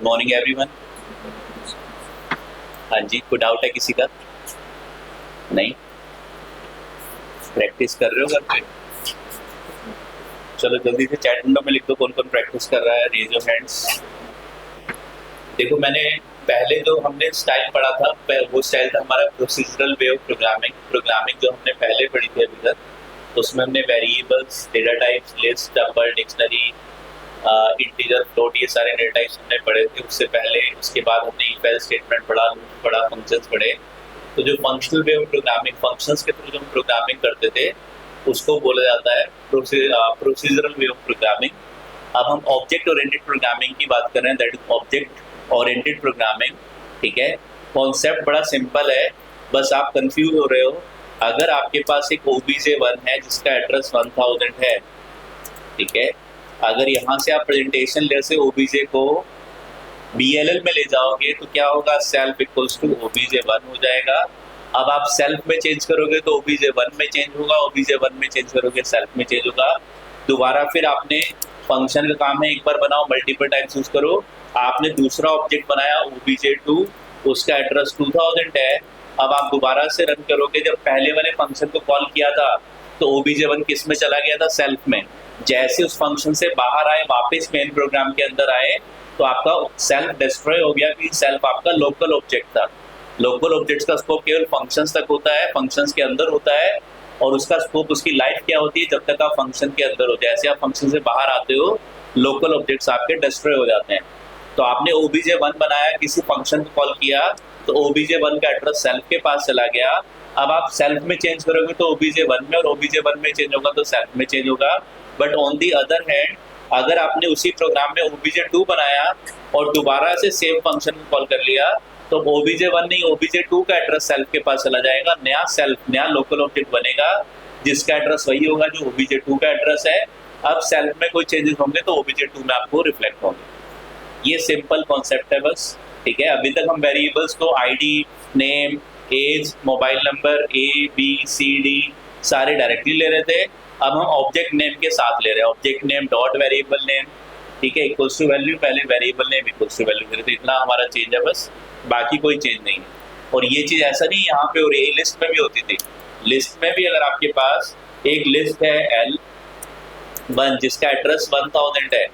Good morning everyone. हाँ जी, कोई doubt है किसी का? नहीं, प्रैक्टिस कर रहे हो घर पे? चलो जल्दी से चैट विंडो में लिख दो कौन कौन प्रैक्टिस कर रहा है, रेज योर हैंड्स। देखो, मैंने पहले जो हमने स्टाइल पढ़ा था वो स्टाइल था हमारा procedural way of programming. Programming जो हमने पहले पढ़ी थी अभी तक, उसमें हमने variables, data types, list, tuple, dictionary, integer, float, ये सारे डेटा टाइप्स हमने पढ़े थे उससे पहले। उसके बाद हमने इफ एल्स स्टेटमेंट पढ़ा, लूप पढ़ा, फंक्शंस पढ़े। तो जो functional way of programming, functions के थ्रू जो हम प्रोग्रामिंग करते थे उसको बोला जाता है प्रोसीजरल वे ऑफ प्रोग्रामिंग। अब हम ऑब्जेक्ट ओरिएंटेड प्रोग्रामिंग की बात कर रहे हैं, that is object oriented programming. ठीक है, कॉन्सेप्ट बड़ा सिंपल है, बस आप कंफ्यूज हो रहे हो। अगर आपके पास एक OBJ1 है जिसका एड्रेस 1000 है, ठीक है, अगर यहाँ से आप प्रेजेंटेशन लेयर से OBJ को BLL में ले जाओगे तो क्या होगा, सेल्फ इक्वल्स टू OBJ1 हो जाएगा। अब आप सेल्फ में चेंज करोगे तो OBJ1 में चेंज होगा, OBJ1 में चेंज करोगे सेल्फ में चेंज होगा। दोबारा फिर आपने फंक्शन का काम है, एक बार बनाओ, मल्टीपल टाइम्स यूज करो। आपने दूसरा ऑब्जेक्ट बनाया OBJ2, उसका एड्रेस 2000 है। अब आप दोबारा से रन करोगे, जब पहले वाले फंक्शन को कॉल किया था तो OBJ1 किस में चला गया था, सेल्फ में। जैसे उस फंक्शन से बाहर आए, वापस मेन प्रोग्राम के अंदर आए, तो आपका सेल्फ डिस्ट्रॉय हो गया कि सेल्फ आपका लोकल ऑब्जेक्ट था। लोकल ऑब्जेक्ट्स का स्कोप केवल फंक्शंस तक होता है, फंक्शंस के अंदर होता है, और उसका स्कोप, उसकी लाइफ क्या होती है, जब तक आप फंक्शन के अंदर हो। जैसे आप फंक्शन से बाहर आते हो, लोकल ऑब्जेक्ट्स आपके डिस्ट्रॉय हो जाते हैं। तो आपने OBJ1 बनाया, किसी फंक्शन को कॉल किया, तो OBJ1 का एड्रेस सेल्फ के पास चला गया। अब आप सेल्फ में चेंज करोगे तो OBJ1 में, और OBJ1 में चेंज होगा तो सेल्फ में चेंज होगा। But on the other hand, अगर आपने उसी प्रोग्राम में OBJ2 बनाया और दोबारा से सेम फंक्शन को कॉल कर लिया, तो OBJ1 नहीं, OBJ2 का एड्रेस सेल्फ के पास चला जाएगा। नया सेल्फ, नया लोकल ऑब्जेक्ट बनेगा जिसका एड्रेस वही होगा जो OBJ2 का एड्रेस है। अब सेल्फ में कोई चेंजेस होंगे तो OBJ2 में आपको रिफ्लेक्ट होंगे। ये सिंपल कॉन्सेप्ट है बस। ठीक है, अभी तक हम वेरिएबल्स को ID, name, age, mobile number, ABCD सारे डायरेक्टली ले रहे थे। अब हम ऑब्जेक्ट नेम के साथ ले रहे हैं, object name dot variable name, ठीक है, इक्वल्स टू वैल्यू, पहले variable name equals to value. तो इतना हमारा चेंज है बस, बाकी कोई चेंज नहीं है। और ये चीज ऐसा नहीं यहाँ पे हो रही है, लिस्ट में भी होती थी। लिस्ट में भी अगर आपके पास एक लिस्ट है L1 जिसका एड्रेस 1000 है,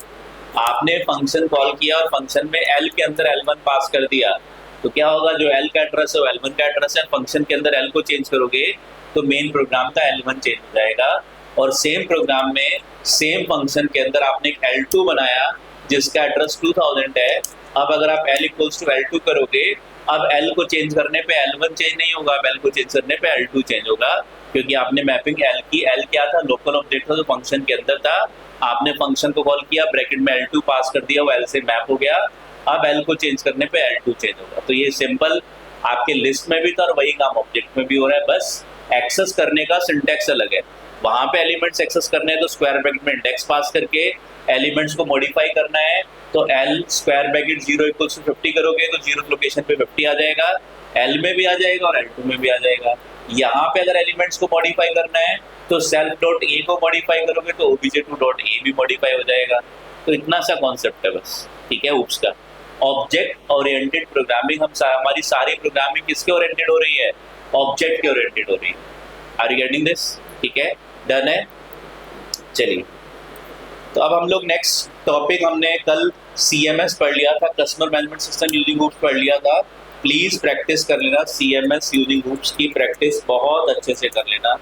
आपने फंक्शन कॉल किया और फंक्शन में L के अंदर L1 पास कर दिया, तो क्या होगा, जो L का एड्रेस है वो L1 का एड्रेस है। फंक्शन के अंदर L को चेंज करोगे तो मेन प्रोग्राम का L1 चेंज हो जाएगा। और सेम प्रोग्राम में, सेम फंक्शन के अंदर आपने एक L2 बनाया जिसका एड्रेस 2000 है। अब अगर आप L इक्वल्स टू L2 करोगे, अब L को चेंज करने पे L1 चेंज नहीं होगा, अब L को चेंज करने पे L2 चेंज होगा, क्योंकि आपने मैपिंग L की, L क्या था, लोकल ऑब्जेक्ट था जो फंक्शन के अंदर था। आपने फंक्शन को कॉल किया, ब्रैकेट में L2 पास कर दिया, वो L से मैप हो गया। अब L को चेंज करने पे L2 चेंज होगा। तो ये सिंपल आपके लिस्ट में भी था और वही काम ऑब्जेक्ट में भी हो रहा है, बस एक्सेस करने का सिंटैक्स अलग है। वहां पे एलिमेंट्स एक्सेस करने हैं तो स्क्वायर ब्रैकेट में इंडेक्स पास करके एलिमेंट्स को मॉडिफाई करना है, तो L square bracket 0 equals to 50 करोगे तो 0 लोकेशन पे 50 आ जाएगा, L में भी आ जाएगा और L2 में भी आ जाएगा। यहाँ पे अगर एलिमेंट्स को मॉडिफाई करना है तो सेल्फ डॉट A को मॉडिफाई करोगे तो OBJ2 डॉट A भी मॉडिफाई हो जाएगा। तो इतना सा कॉन्सेप्ट है बस, ठीक है, UPS का। ऑब्जेक्ट ओरिएंटेड प्रोग्रामिंग, हमारी सारी प्रोग्रामिंग किसके ओरिएंटेड हो रही है, ऑब्जेक्ट के ओरिएंटेड हो रही है। Are you getting this? ठीक है, डन है। चलिए, तो अब हम लोग नेक्स्ट टॉपिक, हमने कल CMS पढ़ लिया था, customer management system using hoops पढ़ लिया था। प्लीज प्रैक्टिस कर लेना, CMS यूजिंग हुप्स की प्रैक्टिस बहुत अच्छे से कर लेना।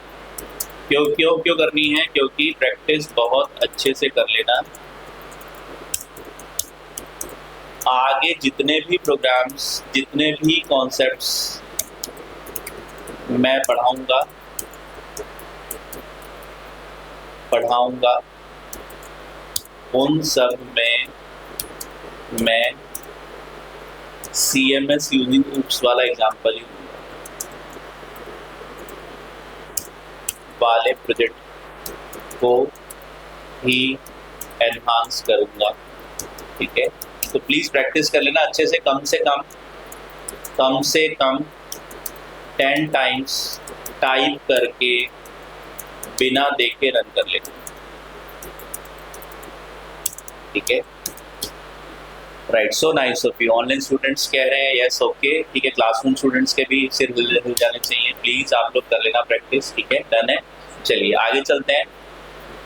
क्यों क्यों क्यों करनी है, क्योंकि प्रैक्टिस बहुत अच्छे से कर लेना। आगे जितने भी प्रोग्राम्स, जितने भी कॉन्सेप्ट्स मैं पढ़ाऊंगा उन सब में मैं CMS यूजिंग हुप्स वाला एग्जांपल ही वाले प्रोजेक्ट को ही एनहांस करूंगा। ठीक है, तो प्लीज प्रैक्टिस कर लेना अच्छे से, कम से कम 10 टाइम्स टाइप करके बिना देखे रन कर लेना। ठीक है, right, so nice of you. Online students कह रहे हैं यस ओके, ठीक है। क्लासरूम स्टूडेंट्स के भी सिर हिल जाने चाहिए, प्लीज आप लोग कर लेना प्रैक्टिस, ठीक है, डन है। चलिए आगे चलते हैं,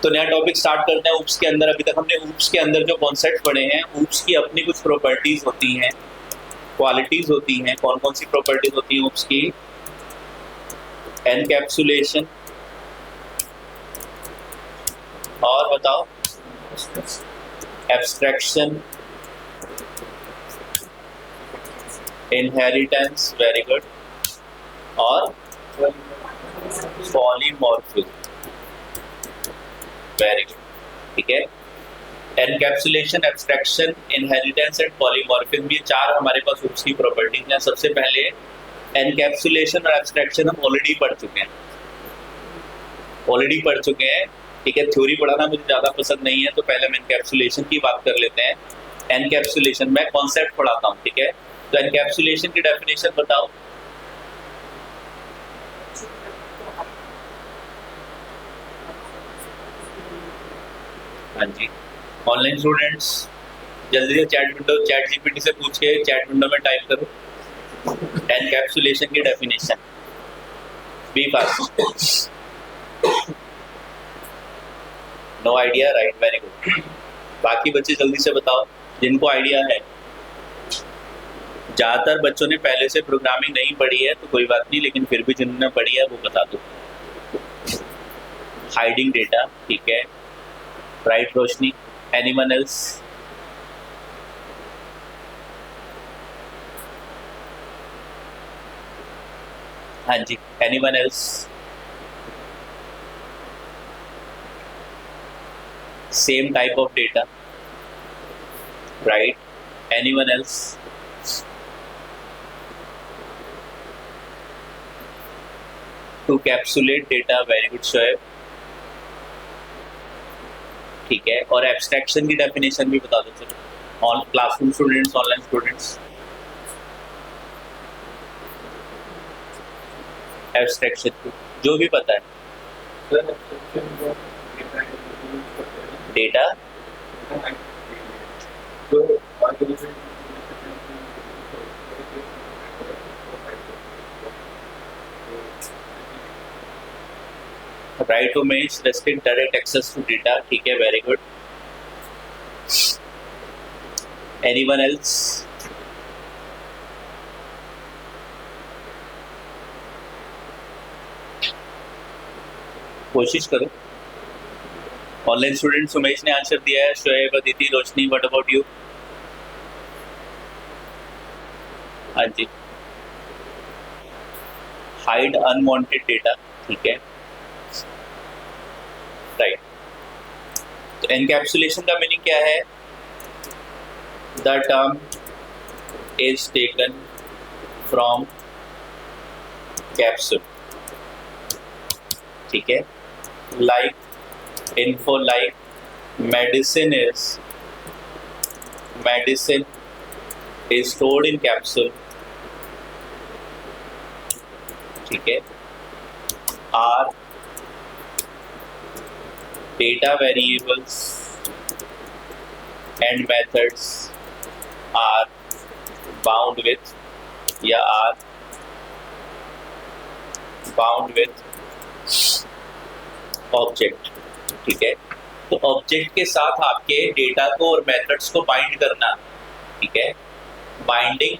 तो नया टॉपिक स्टार्ट करते हैं। ऊप्स के अंदर अभी तक हमने ऊप्स के अंदर जो कॉन्सेप्ट पढ़े हैं, ऊप्स की अपनी कुछ प्रॉपर्टीज होती हैं, क्वालिटीज होती हैं। कौन कौन सी प्रॉपर्टीज होती हैं ऊप्स की? एनकैप्सुलेशन, और बताओ, एब्स्ट्रैक्शन, इनहेरिटेंस, वेरी गुड, और पॉलीमॉर्फिज्म, वेरी गुड, ठीक है। Encapsulation, abstraction, inheritance and polymorphism, ये चार हमारे पास ऊप्स की प्रॉपर्टीज हैं। सबसे पहले एनकैप्सुलेशन और एब्स्ट्रैक्शन हम ऑलरेडी पढ़ चुके हैं, ठीक है। थ्योरी पढ़ाना मुझे ज़्यादा पसंद नहीं है, तो पहले हम एनकैप्सुलेशन की बात कर लेते हैं। एनकैप्सुलेशन मैं कॉन्सेप्ट पढ़ाता हूँ, ठीक है। तो एनकैप्सुलेशन की डेफिनेशन बताओ। हाँ जी, ऑनलाइन स्टूडेंट्स जल्दी से चैट जीपीटी से पूछ के चैट विंडो में टाइप करो एनकैप्सुलेशन की definition, be fast. No idea, right, very good. बाकी बच्चे जल्दी से बताओ जिनको आइडिया है। ज़्यादातर बच्चों ने पहले से प्रोग्रामिंग नहीं पढ़ी है तो कोई बात नहीं, लेकिन फिर भी जिन्होंने पढ़ी है वो बता दो। हाइडिंग डेटा, ठीक है, राइट रोशनी। Anyone else? हाँ जी, anyone else? Same type of data, right. Anyone else? To capsulate data, very good Shoaib, ठीक है। और एब्स्ट्रैक्शन की डेफिनेशन भी बता दो चलो, on classroom students, online students. Abstraction की जो भी पता है, data right Umesh, restrict direct access to data, ठीक है, वेरी गुड। Anyone else? कोशिश करो। ऑनलाइन स्टूडेंट्स, उमेश ने आंसर दिया है, शोएब, अदिति, रोशनी, व्हाट अबाउट यू? हाँ जी, हाइड अनवांटेड डेटा, ठीक है, राइट। तो एनकैप्सुलेशन का मीनिंग क्या है? The term is taken from capsule, ठीक है। Like info, like medicine is stored in capsule, ठीक है। Are data variables and methods are bound with या are bound with object, ठीक है। तो ऑब्जेक्ट के साथ आपके डेटा को और मेथड्स को बाइंड करना, ठीक है। Binding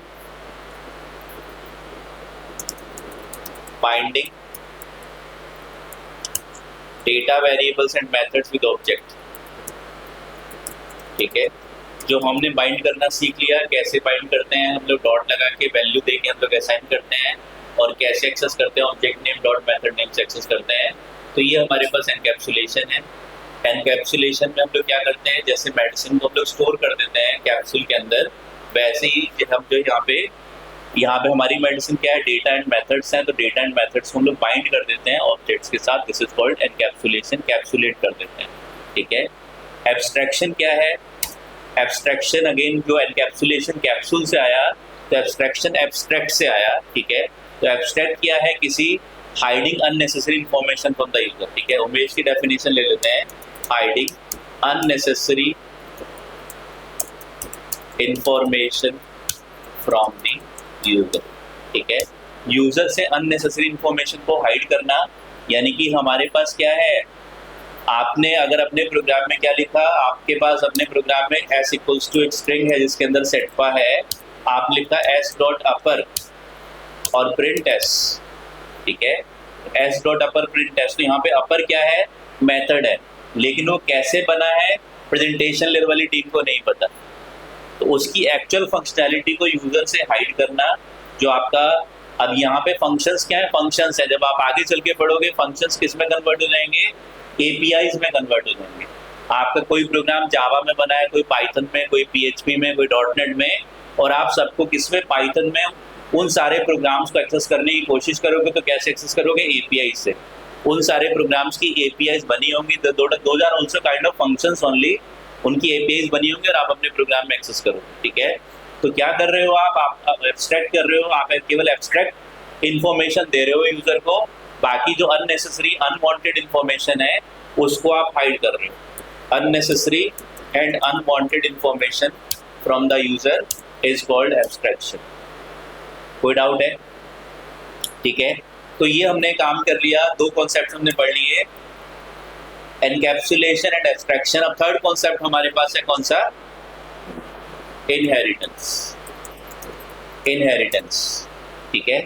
data variables and methods with object, ठीक है। जो हमने बाइंड करना सीख लिया, कैसे बाइंड करते हैं हम लोग, डॉट लगा के वैल्यू देके हम लोग असाइन करते हैं, और कैसे एक्सेस करते हैं, object name dot method name से एक्सेस करते हैं। तो ये हमारे पास एनकैप्सुलेशन है। एनकैप्सुलेशन में हम लोग क्या करते हैं, जैसे मेडिसिन को हम लोग स्टोर कर देते हैं कैप्सूल के अंदर, वैसे ही हम जो यहाँ पे हमारी मेडिसिन क्या है, डेटा एंड मेथड्स हैं, तो डेटा एंड मेथड्स को हम लोग बाइंड कर देते हैं ऑब्जेक्ट्स के साथ। This is called encapsulation, capsulate कर देते हैं, ठीक है। एब्स्ट्रैक्शन क्या है? एब्स्ट्रैक्शन अगेन जो एनकैप्सुलेशन कैप्सूल से आया, तो एब्स्ट्रैक्शन एब्स्ट्रैक्ट से आया, ठीक है। तो एब्स्ट्रैक्ट किया है किसी hiding unnecessary information from the user, ठीक है। उमेश की डेफिनेशन ले लेते हैं, hiding unnecessary information from the user. ठीक है, यूजर से अननेसेसरी इंफॉर्मेशन को हाइड करना, यानी कि हमारे पास क्या है, आपने अगर अपने प्रोग्राम में क्या लिखा, आपके पास अपने प्रोग्राम में s इक्वल्स टू एक स्ट्रिंग है जिसके अंदर सेटपा है, आप लिखा s डॉट अपर और प्रिंट s। ठीक है, s dot upper print s, तो यहाँ पे अपर क्या है, मेथड है, लेकिन वो कैसे बना है प्रेजेंटेशन लेवल वाली टीम को नहीं पता, तो उसकी एक्चुअल फंक्शनैलिटी को यूजर से हाइड करना। जो आपका अब यहाँ पे फंक्शंस क्या है, फंक्शंस है, जब आप आगे चल के पढ़ोगे फंक्शंस किस में कन्वर्ट हो जाएंगे, एपीआईज में कन्वर्ट हो जाएंगे। आपका कोई प्रोग्राम जावा में बना है, कोई पाइथन में, कोई पीएचपी में, कोई डॉटनेट में, और आप सबको किसमें, पाइथन में उन सारे प्रोग्राम्स को एक्सेस करने की कोशिश करोगे तो कैसे एक्सेस करोगे, एपीआई से। उन सारे प्रोग्राम्स की एपीआईज बनी होंगी, those are also kind of functions only, उनकी एपीआईज बनी होंगी और आप अपने प्रोग्राम में एक्सेस करोगे। ठीक है, तो क्या कर रहे हो आप एब्स्ट्रैक्ट कर रहे हो, आप केवल एब्स्ट्रैक्ट इंफॉर्मेशन दे रहे हो यूजर को, बाकी जो अननेसेसरी अनवांटेड इंफॉर्मेशन है उसको आप हाइड कर रहे हो। Unnecessary and unwanted information from the user is called abstraction. कोई डाउट है? ठीक है, तो ये हमने काम कर लिया, दो कॉन्सेप्ट हमने पढ़ लिए, एनकैप्सुलेशन एंड एब्स्ट्रैक्शन। अब थर्ड कॉन्सेप्ट हमारे पास है कौन सा, इनहेरिटेंस। इनहेरिटेंस, ठीक है,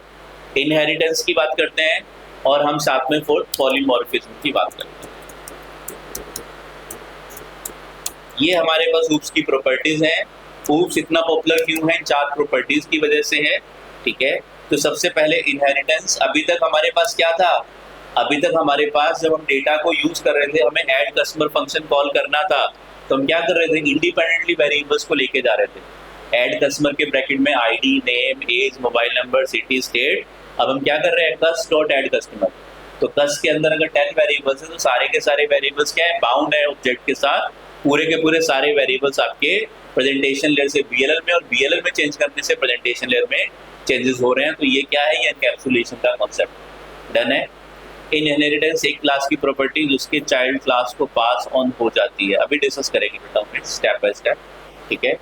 इनहेरिटेंस की बात करते हैं और हम साथ में फोर्थ पॉलीमॉर्फिज्म की बात करते हैं। ये हमारे पास हूप्स की प्रॉपर्टीज हैं। हूप्स इतना पॉपुलर क्यों है, चार प्रॉपर्टीज की वजह से है। ठीक है, तो सबसे पहले इनहेरिटेंस। अभी तक हमारे पास क्या था, अभी तक हमारे पास जब हम डेटा को यूज कर रहे थे, हमें ऐड कस्टमर फंक्शन कॉल करना था, तो हम क्या कर रहे थे, इंडिपेंडेंटली वेरिएबल्स को लेके जा रहे थे। ऐड कस्टमर के ब्रैकेट में ID, name, age, mobile number, city, state. अब हम क्या कर रहे हैं, कस्ट डॉट ऐड कस्टमर। तो कस्ट के अंदर अगर 10 वेरिएबल्स है तो सारे के सारे वेरिएबल्स क्या है, बाउंड है ऑब्जेक्ट के साथ। पूरे के पूरे सारे वेरिएबल्स आपके प्रेजेंटेशन लेयर से बीएलएल में, और बीएलएल में चेंज करने से प्रेजेंटेशन लेयर में चेंजेस हो रहे हैं। तो ये क्या है, ये एनकैप्सुलेशन का कॉन्सेप्ट डन है। इन इनहेरिटेंस एक क्लास की प्रॉपर्टी जिसके चाइल्ड क्लास को पास ऑन हो जाती है, अभी डिस्कस करेंगे बेटा स्टेप बाय स्टेप। ठीक है,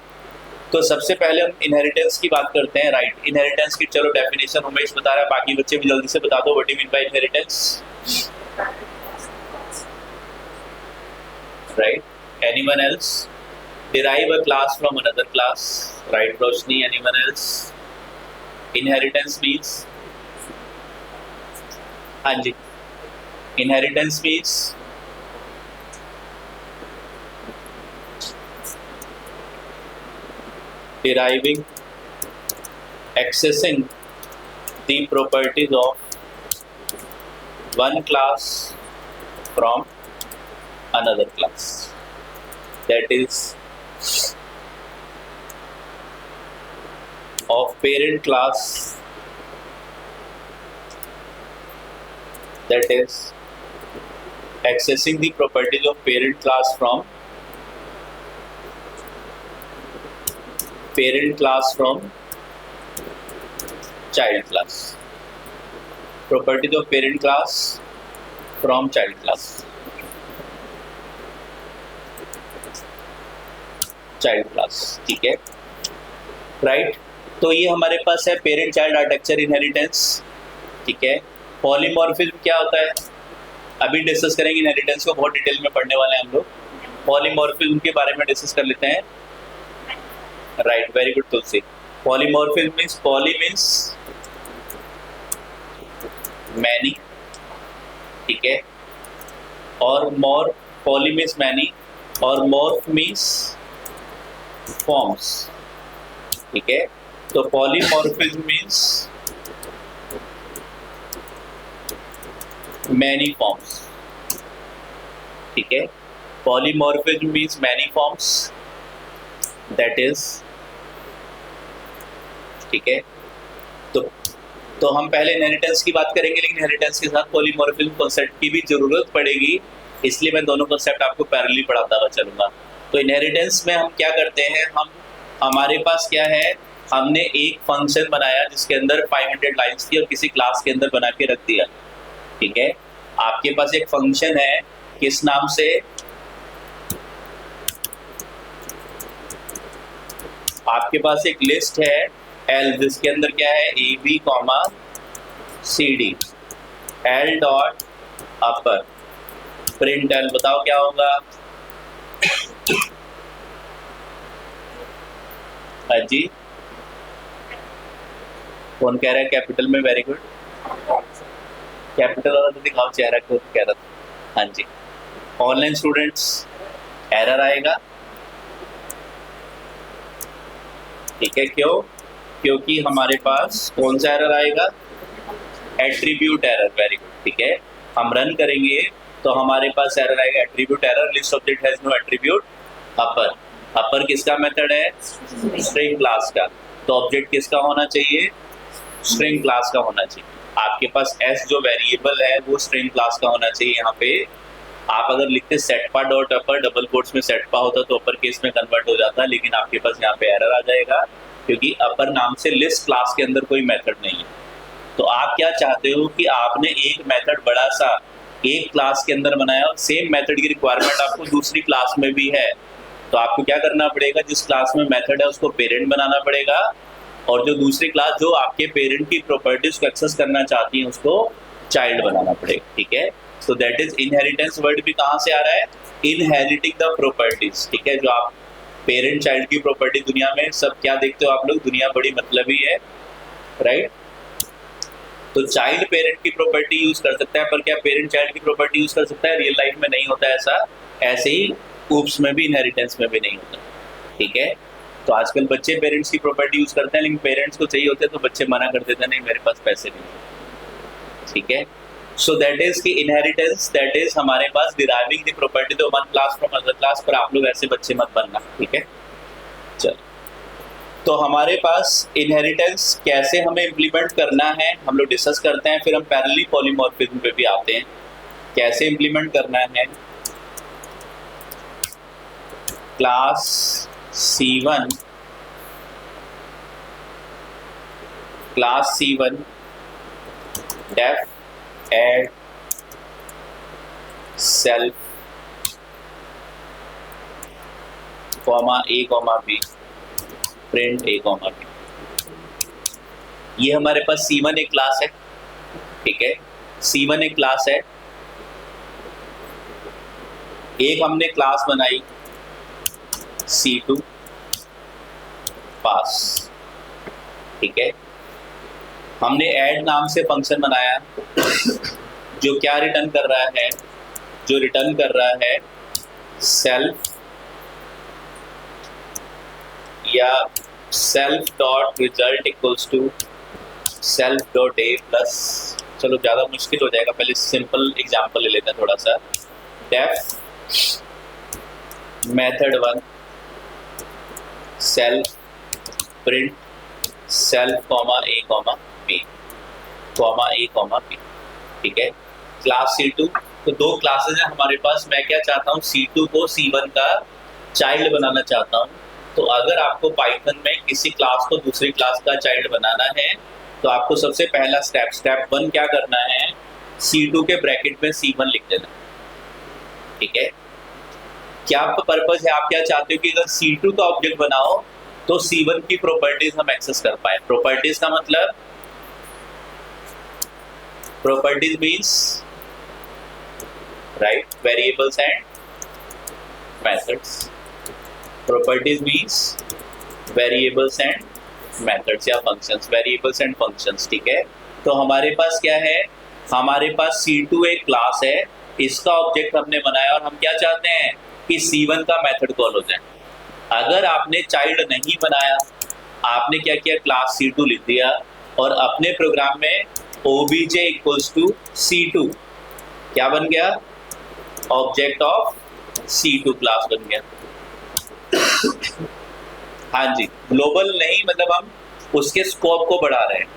तो सबसे पहले हम इनहेरिटेंस की बात करते हैं। राइट, इनहेरिटेंस की चलो डेफिनेशन उमेश बता रहा है, बाकी बच्चे भी जल्दी से बता दो, what do you mean by inheritance. Right, anyone else, derive a class from another class, right Roshni, anyone else? Inheritance means, हाँ जी, inheritance means deriving, accessing the properties of one class from another class, that is of parent class, that is accessing the properties of parent class from child class. Properties of parent class from child class. Child class, ठीक है, right. तो ये हमारे पास है parent child architecture inheritance. ठीक है, polymorphism क्या होता है, अभी डिस्कस करेंगे। इनहेरिटेंस को बहुत डिटेल में पढ़ने वाले हैं हम लोग। पॉलीमॉर्फिज्म के बारे में डिस्कस कर लेते हैं। Right, very good Tulsi. Polymorphism means, poly means many, ठीक है, और मॉर, पॉली मींस मैनी, और मॉर्फ मींस फॉर्म्स। ठीक है, तो पॉलीमॉर्फिज्म मींस मैनी फॉर्म्स। ठीक है, polymorphism means many forms, that is, ठीक है। तो हम पहले इनहेरिटेंस की बात करेंगे, लेकिन इनहेरिटेंस के साथ पॉलीमॉर्फिज्म कॉन्सेप्ट की भी जरूरत पड़ेगी, इसलिए मैं दोनों कॉन्सेप्ट आपको पैरेलली पढ़ाता हुआ चलूंगा। तो इनहेरिटेंस में हम क्या करते हैं, हमारे पास क्या है, हमने एक फंक्शन बनाया जिसके अंदर 500 लाइंस थी और किसी क्लास के अंदर बना के रख दिया। ठीक है, आपके पास एक फंक्शन है किस नाम से, आपके पास एक लिस्ट है एल, जिसके अंदर क्या है A B comma C D, L dot upper print L, बताओ क्या होगा? हाँ जी, कौन कह रहा है कैपिटल में? वेरी गुड, कैपिटल वाला तो दिखाओ चेहरा, कौन कह रहा था? हाँ जी, ऑनलाइन स्टूडेंट्स एरर आएगा, ठीक है। क्यों? क्योंकि हमारे पास कौन सा एरर आएगा? एट्रीब्यूट एरर, वेरी गुड, ठीक है। हम रन करेंगे तो हमारे पास एरर आएगा attribute error, list object has no attribute upper. Upper किसका मेथड है? स्ट्रिंग क्लास का। तो ऑब्जेक्ट किसका होना चाहिए? स्ट्रिंग क्लास का होना चाहिए। आपके पास एस जो वेरिएबल है वो स्ट्रिंग क्लास का होना चाहिए। यहाँ पे आप अगर लिखते सेटपा डॉट अपर, डबल कोट्स में सेटपा होता तो अपर केस में कन्वर्ट हो जाता, लेकिन आपके पास यहाँ पे एरर आ जाएगा क्योंकि अपर नाम से लिस्ट क्लास के अंदर कोई मेथड नहीं है। तो आप क्या चाहते हो कि आपने एक मेथड बड़ा सा एक क्लास के अंदर बनाया और सेम मेथड की रिक्वायरमेंट आपको दूसरी क्लास में भी है, तो आपको क्या करना पड़ेगा? जिस क्लास में मेथड है उसको पेरेंट बनाना पड़ेगा, और जो दूसरी क्लास जो आपके पेरेंट की प्रॉपर्टीज को एक्सेस करना चाहती है उसको चाइल्ड बनाना पड़ेगा, ठीक है। So that is inheritance word भी कहाँ से आ रहा है? इनहेरिटिंग द प्रॉपर्टीज, ठीक है। जो आप पेरेंट चाइल्ड की प्रॉपर्टी दुनिया में सब क्या देखते हो आप लोग? दुनिया बड़ी मतलबी है, राइट। तो चाइल्ड पेरेंट की प्रॉपर्टी यूज कर सकता है, पर क्या पेरेंट चाइल्ड की प्रॉपर्टी यूज कर सकता है? रियल लाइफ में नहीं होता ऐसा। ऐसे ही ऊप्स में भी, इनहेरिटेंस में भी नहीं होता, ठीक है। तो आजकल बच्चे पेरेंट्स की प्रॉपर्टी यूज करते हैं, लेकिन पेरेंट्स को चाहिए होते हैं तो बच्चे मना कर देते हैं, नहीं मेरे पास पैसे नहीं, ठीक है। सो दैट इज की इनहेरिटेंस, दैट इज हमारे पास deriving the property the one class from other class. पर आप लोग ऐसे बच्चे मत बनना, ठीक है। चलो, तो हमारे पास इनहेरिटेंस कैसे हमें इम्प्लीमेंट करना है हम लोग डिस्कस करते हैं, फिर हम पैरेलली पॉलीमॉर्फिज्म पे भी आते हैं। कैसे इम्प्लीमेंट करना है? Class C1, class C1 def add self comma A comma B print A comma B. ये हमारे पास C1 एक क्लास है, ठीक है। C1 एक क्लास है। एक हमने क्लास बनाई C2 पास, ठीक है। हमने ऐड नाम से फंक्शन बनाया जो क्या रिटर्न कर रहा है? जो रिटर्न कर रहा है सेल्फ या self dot result equals to self dot A plus, चलो ज़्यादा मुश्किल हो जाएगा, पहले सिंपल एग्जांपल ले लेते हैं थोड़ा सा। Def method 1 self print self comma A comma B comma A comma B, ठीक है। क्लास C2, तो दो क्लासेस हैं हमारे पास। मैं क्या चाहता हूँ? C2 को C1 का चाइल्ड बनाना चाहता हूँ। तो अगर आपको पाइथन में किसी क्लास को दूसरी क्लास का चाइल्ड बनाना है तो आपको सबसे पहला स्टेप 1 क्या करना है? C2 के ब्रैकेट में C1 लिख देना, ठीक है। क्या पर्पज है? आप क्या चाहते हो कि अगर C2 का ऑब्जेक्ट बनाओ तो C1 की प्रॉपर्टीज हम एक्सेस कर पाए। प्रॉपर्टीज का मतलब, properties means right variables and methods. Properties means variables and methods या फंक्शंस, वेरिएबल्स एंड फंक्शंस, ठीक है। तो हमारे पास क्या है? हमारे पास C2 एक क्लास है, इसका ऑब्जेक्ट हमने बनाया और हम क्या चाहते हैं कि C1 का मेथड कॉल हो जाए। अगर आपने चाइल्ड नहीं बनाया, आपने क्या किया? क्लास C2 लिख दिया और अपने प्रोग्राम में obj इक्वल्स टू C2 क्या बन गया? ऑब्जेक्ट ऑफ C2 क्लास बन गया। हाँ जी, ग्लोबल नहीं, मतलब हम उसके स्कोप को बढ़ा रहे हैं।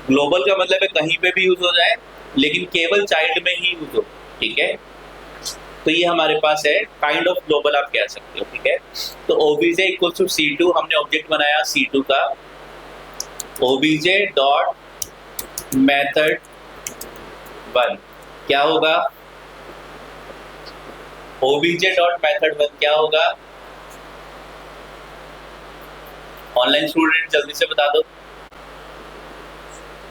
ग्लोबल का मतलब है कहीं पे भी यूज हो जाए, लेकिन केवल चाइल्ड में ही यूज हो, ठीक है। तो ये हमारे पास है काइंड ऑफ ग्लोबल आप कह सकते हो, ठीक है। तो obj इक्वल टू C2 हमने ऑब्जेक्ट बनाया C2 का, obj डॉट मेथड 1 क्या होगा? obj डॉट मेथड 1 क्या होगा? ऑनलाइन स्टूडेंट जल्दी से बता दो।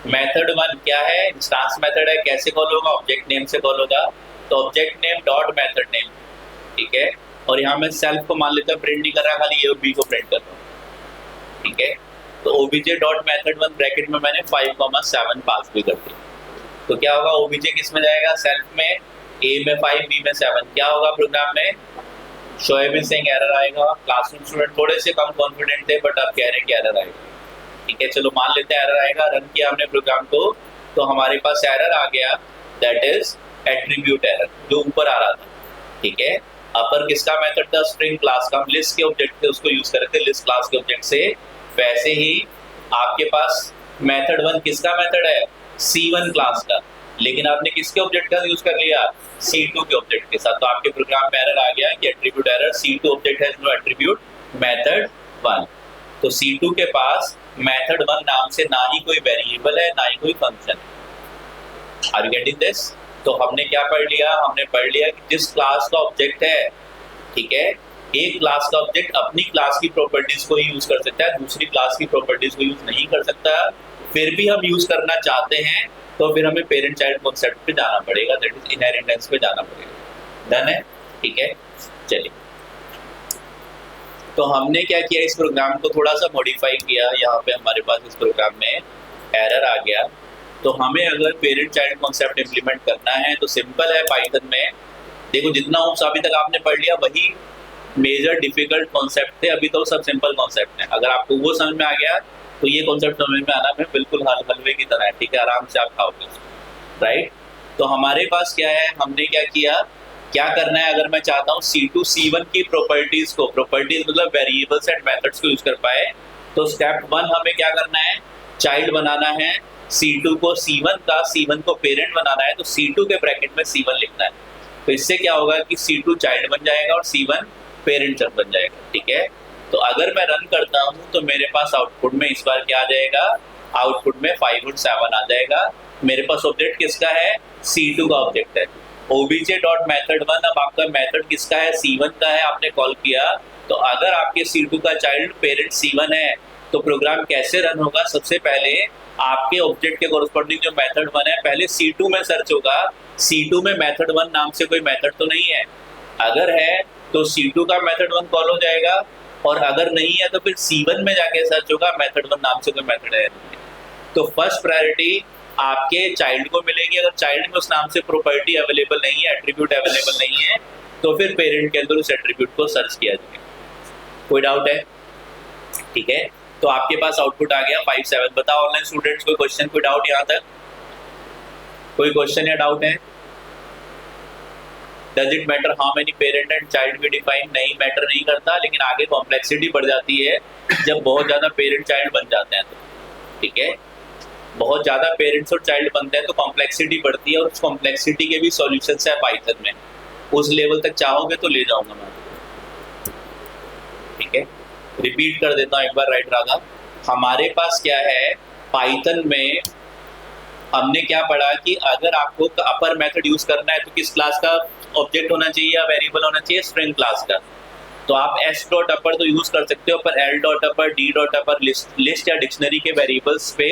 मेथड 1 क्या है? इंस्टांस मेथड है। कैसे कॉल होगा? ऑब्जेक्ट नेम से कॉल होगा। तो object name dot method name, ठीक है। और यहाँ मैं सेल्फ को मान लेता हूँ प्रिंट नहीं कर रहा, खाली ए और बी को प्रिंट कर रहा हूँ, ठीक है। तो ओबीजे डॉट मेथड 1 ब्रैकेट में मैंने 5,7 पास भी कर दी। तो क्या होगा? ओबीजे किस में जाएगा? सेल्फ में, ए में 5, बी में 7। क्या होगा प्रोग्राम में? शोएब सिंह एरर आएगा। क्लासरूम स्टूडेंट थोड़े से कम कॉन्फिडेंट थे, बट अब कह रहे हैं कि एरर आएगा, ठीक है। चलो मान लेते हैं एरर आएगा। रन किया हमने प्रोग्राम को, तो हमारे पास एरर आ गया, दैट इज एट्रीब्यूट एरर, जो ऊपर आ रहा था, ठीक है। अपर किसका मेथड था? स्ट्रिंग क्लास का। हम लिस्ट के ऑब्जेक्ट थे उसको यूज कर रहे थे, लिस्ट क्लास के ऑब्जेक्ट से। वैसे ही आपके पास मेथड 1 किसका मेथड है? C1 क्लास का। लेकिन आपने किसके ऑब्जेक्ट का यूज कर लिया? C2 के ऑब्जेक्ट के साथ। तो आपके प्रोग्राम में एरर आ गया कि attribute error, C2 object has no attribute method 1। तो C2 के पास मेथड 1 नाम से ना ही कोई वेरिएबल है, ना ही कोई फंक्शन है। Are you getting this? तो हमने क्या पढ़ लिया? हमने पढ़ लिया कि जिस क्लास का ऑब्जेक्ट है, ठीक है, एक क्लास का ऑब्जेक्ट अपनी क्लास की प्रॉपर्टीज को ही यूज कर सकता है, दूसरी क्लास की प्रॉपर्टीज को यूज नहीं कर सकता। फिर भी हम यूज करना चाहते हैं तो फिर हमें पेरेंट चाइल्ड कॉन्सेप्ट पे जाना पड़ेगा, दैट इज इनहेरिटेंस पे जाना पड़ेगा। डन है, ठीक है। चलिए, तो हमने क्या किया? इस प्रोग्राम को थोड़ा सा मॉडिफाई किया। यहाँ पे हमारे पास इस प्रोग्राम में एरर आ गया। तो हमें अगर पेरेंट चाइल्ड कॉन्सेप्ट इंप्लीमेंट करना है तो सिंपल है। पाइथन में देखो, जितना ओप्स अभी तक आपने पढ़ लिया वही मेजर डिफिकल्ट कॉन्सेप्ट थे, अभी तो सब सिंपल कॉन्सेप्ट है। अगर आपको वो समझ में आ गया तो ये कॉन्सेप्ट समझ में आना में बिल्कुल हलवे की तरह है, ठीक है। आराम से आप खाओगे उसको, राइट। तो हमारे पास क्या है? हमने क्या किया, क्या करना है? अगर मैं चाहता हूँ C2 C1 की प्रॉपर्टीज को, प्रॉपर्टीज मतलब वेरिएबल्स एंड मेथड्स को यूज कर पाए, तो स्टेप 1 हमें क्या करना है? चाइल्ड बनाना है C2 को C1 का, C1 को पेरेंट बनाना है, तो C2 के ब्रैकेट में C1 लिखना है। तो इससे क्या होगा कि C2 चाइल्ड बन जाएगा और C1 पेरेंट बन जाएगा, ठीक है। तो अगर मैं रन करता हूँ तो मेरे पास आउटपुट में इस बार क्या आ जाएगा? आउटपुट में 5 और 7 आ जाएगा। मेरे पास ऑब्जेक्ट किसका है? C2 का ऑब्जेक्ट है। obj.method1, अब आपका मेथड किसका है? C1 का है, आपने कॉल किया। तो अगर आपके C2 का चाइल्ड पेरेंट C1 है तो प्रोग्राम कैसे रन होगा? सबसे पहले आपके ऑब्जेक्ट के कोरस्पॉन्डिंग जो मेथड 1 है, पहले C2 में सर्च होगा। C2 में मेथड 1 नाम से कोई मेथड तो नहीं है। अगर है तो C2 का मेथड 1 कॉल हो जाएगा, और अगर नहीं है तो फिर C1 में जाके सर्च होगा, मेथड 1 नाम से कोई मेथड है। तो फर्स्ट प्रायोरिटी आपके चाइल्ड को मिलेगी। अगर चाइल्ड में उस नाम से प्रॉपर्टी अवेलेबल नहीं है, एट्रीब्यूट अवेलेबल नहीं है, तो फिर पेरेंट के अंदर उस एट्रीब्यूट को सर्च किया जाएगा। कोई डाउट है? ठीक है। तो आपके पास आउटपुट आ गया 5 7। बताओ ऑनलाइन स्टूडेंट्स, कोई क्वेश्चन, कोई डाउट यहाँ तक? कोई क्वेश्चन या डाउट है? Does it matter how many parent and child we define? नहीं, मैटर नहीं करता, लेकिन आगे कॉम्प्लेक्सिटी बढ़ जाती है जब बहुत ज्यादा पेरेंट चाइल्ड बन जाते हैं तो, ठीक है। बहुत ज्यादा पेरेंट्स और चाइल्ड बनते हैं तो कॉम्प्लेक्सिटी बढ़ती है, और उस कॉम्प्लेक्सिटी के भी सॉल्यूशंस है पाइथन में। उस लेवल तक चाहोगे तो ले जाऊंगा मैं, ठीक है। रिपीट कर देता हूँ एक बार, राइट रागा। हमारे पास क्या है पाइथन में? हमने क्या पढ़ा कि अगर आपको अपर मेथड यूज करना है तो किस क्लास का ऑब्जेक्ट होना चाहिए या वेरिएबल होना चाहिए? स्ट्रिंग क्लास का। तो आप s.upper तो यूज कर सकते हो, पर l.upper, d.upper, लिस्ट या डिक्शनरी के वेरिएबल्स पे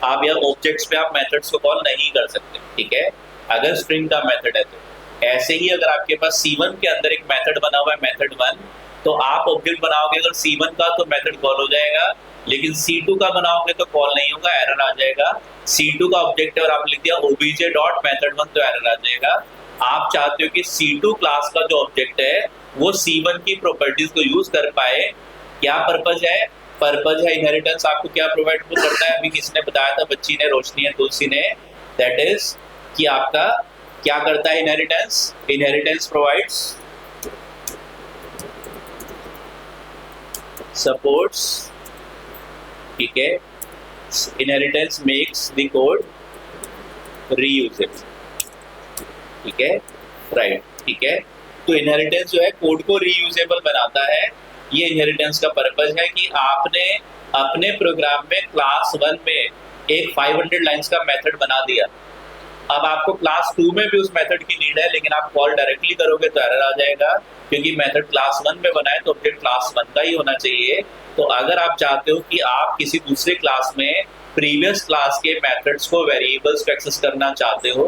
आप या ऑब्जेक्ट्स पे आप मेथड्स को कॉल नहीं कर सकते, ठीक है, अगर स्ट्रिंग का मेथड है तो। ऐसे ही अगर आपके पास C1 के अंदर एक मेथड बना हुआ है मेथड 1, तो आप ऑब्जेक्ट बनाओगे अगर C1 का तो मेथड कॉल हो जाएगा, लेकिन C2 का बनाओगे तो कॉल नहीं होगा, एरर आ जाएगा। C2 का ऑब्जेक्ट है और आपने लिख दिया obj.method1 तो एरर आ जाएगा। आप चाहते हो कि C2 क्लास का जो ऑब्जेक्ट है वो C1 की प्रॉपर्टीज को यूज कर पाए। क्या पर्पज है? पर्पज है इनहेरिटेंस। आपको क्या प्रोवाइड करता है? अभी किसने बताया था? बच्ची ने, रोशनी है, तुलसी ने। दैट इज कि आपका क्या करता है इनहेरिटेंस? इनहेरिटेंस प्रोवाइड्स सपोर्ट्स, ठीक है। Inheritance makes the code reusable, ठीक है, राइट, ठीक है। तो इनहेरिटेंस जो है कोड को रीयूजेबल बनाता है। ये इनहेरिटेंस का पर्पज है कि आपने अपने प्रोग्राम में क्लास 1 में एक 500 लाइंस का मेथड बना दिया, अब आपको क्लास 2 में भी उस मेथड की नीड है, लेकिन आप कॉल डायरेक्टली करोगे तो एरर आ जाएगा, क्योंकि मेथड क्लास 1 में बना है तो ऑब्जेक्ट क्लास 1 का ही होना चाहिए। तो अगर आप चाहते हो कि आप किसी दूसरे क्लास में प्रीवियस क्लास के मेथड्स को, वेरिएबल्स को एक्सेस करना चाहते हो,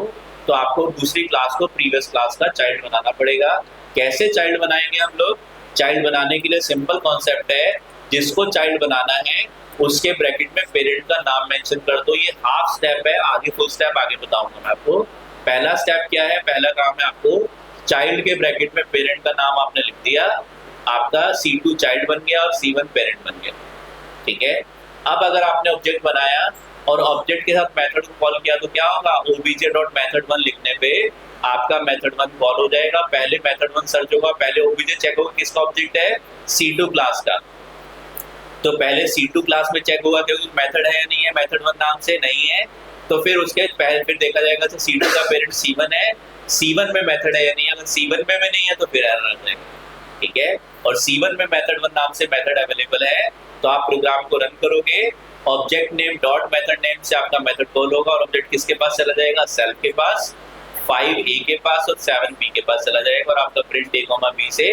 तो आपको दूसरी क्लास को प्रीवियस क्लास का चाइल्ड बनाना पड़ेगा। कैसे चाइल्ड बनाएंगे हम लोग? चाइल्ड बनाने के लिए सिंपल कॉन्सेप्ट है, जिसको चाइल्ड बनाना है उसके ब्रैकेट में पेरेंट का नाम मेंशन कर दो। ये हाफ स्टेप है, आगे फुल स्टेप आगे बताऊंगा मैं आपको। पहला स्टेप क्या है? पहला काम है आपको चाइल्ड के ब्रैकेट में पेरेंट का नाम आपने लिख दिया, आपका C2 चाइल्ड बन गया और C1 पेरेंट बन गया, ठीक है। अब अगर आपने ऑब्जेक्ट बनाया और ऑब्जेक्ट के साथ मेथड को कॉल किया तो क्या होगा? obj.method1 लिखने पे आपका method1 कॉल हो जाएगा। पहले method1 सर्च होगा, पहले obj चेक होगा किसका ऑब्जेक्ट है, C2 क्लास का। तो पहले C2 क्लास में चेक होगा कि मेथड है या नहीं है, method1 नाम से नहीं है, तो फिर उसके पहले फिर देखा जाएगा कि C2 का पेरेंट C1 है, C1 में मेथड है या नहीं है। अगर C1 में नहीं है तो फिर एरर आ जाएगा, ठीक है। और C1 में method1 नाम से मेथड अवेलेबल है, तो आप प्रोग्राम को रन करोगे, object name dot method name से आपका मेथड कॉल होगा और ऑब्जेक्ट किसके पास चला जाएगा? सेल्फ के पास, 5a के पास और 7b के पास चला जाएगा और आपका प्रिंट a, b से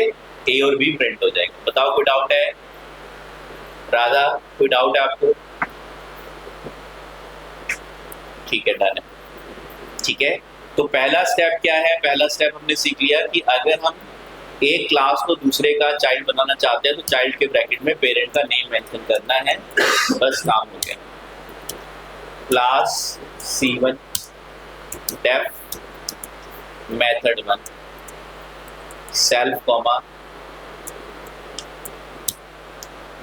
a और b प्रिंट हो जाएगा। बताओ कोई डाउट है? राधा कोई डाउट है आपको? ठीक है, डन है, ठीक है। तो पहला स्टेप क्या है? पहला स्टेप हमने सीख लिया कि अगर हम एक क्लास को दूसरे का चाइल्ड बनाना चाहते हैं तो चाइल्ड के ब्रैकेट में पेरेंट का नेम मेंशन करना है, बस काम हो गया। Class C1 def method1 self comma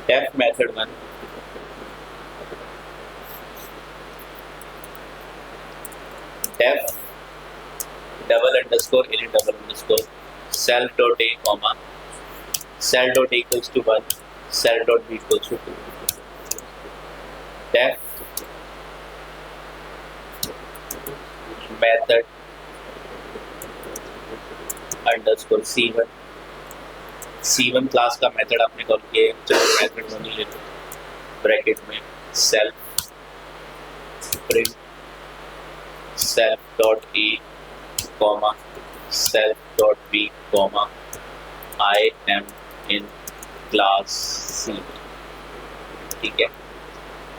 def method1 def double underscore init double underscore self dot a comma self dot a equals to 1 self dot b equals to 2 def method underscore C1 class का method आपने call किया, चलो method बनी ले लो, bracket में self print self dot a comma self dot b comma I am in class C, ठीक है।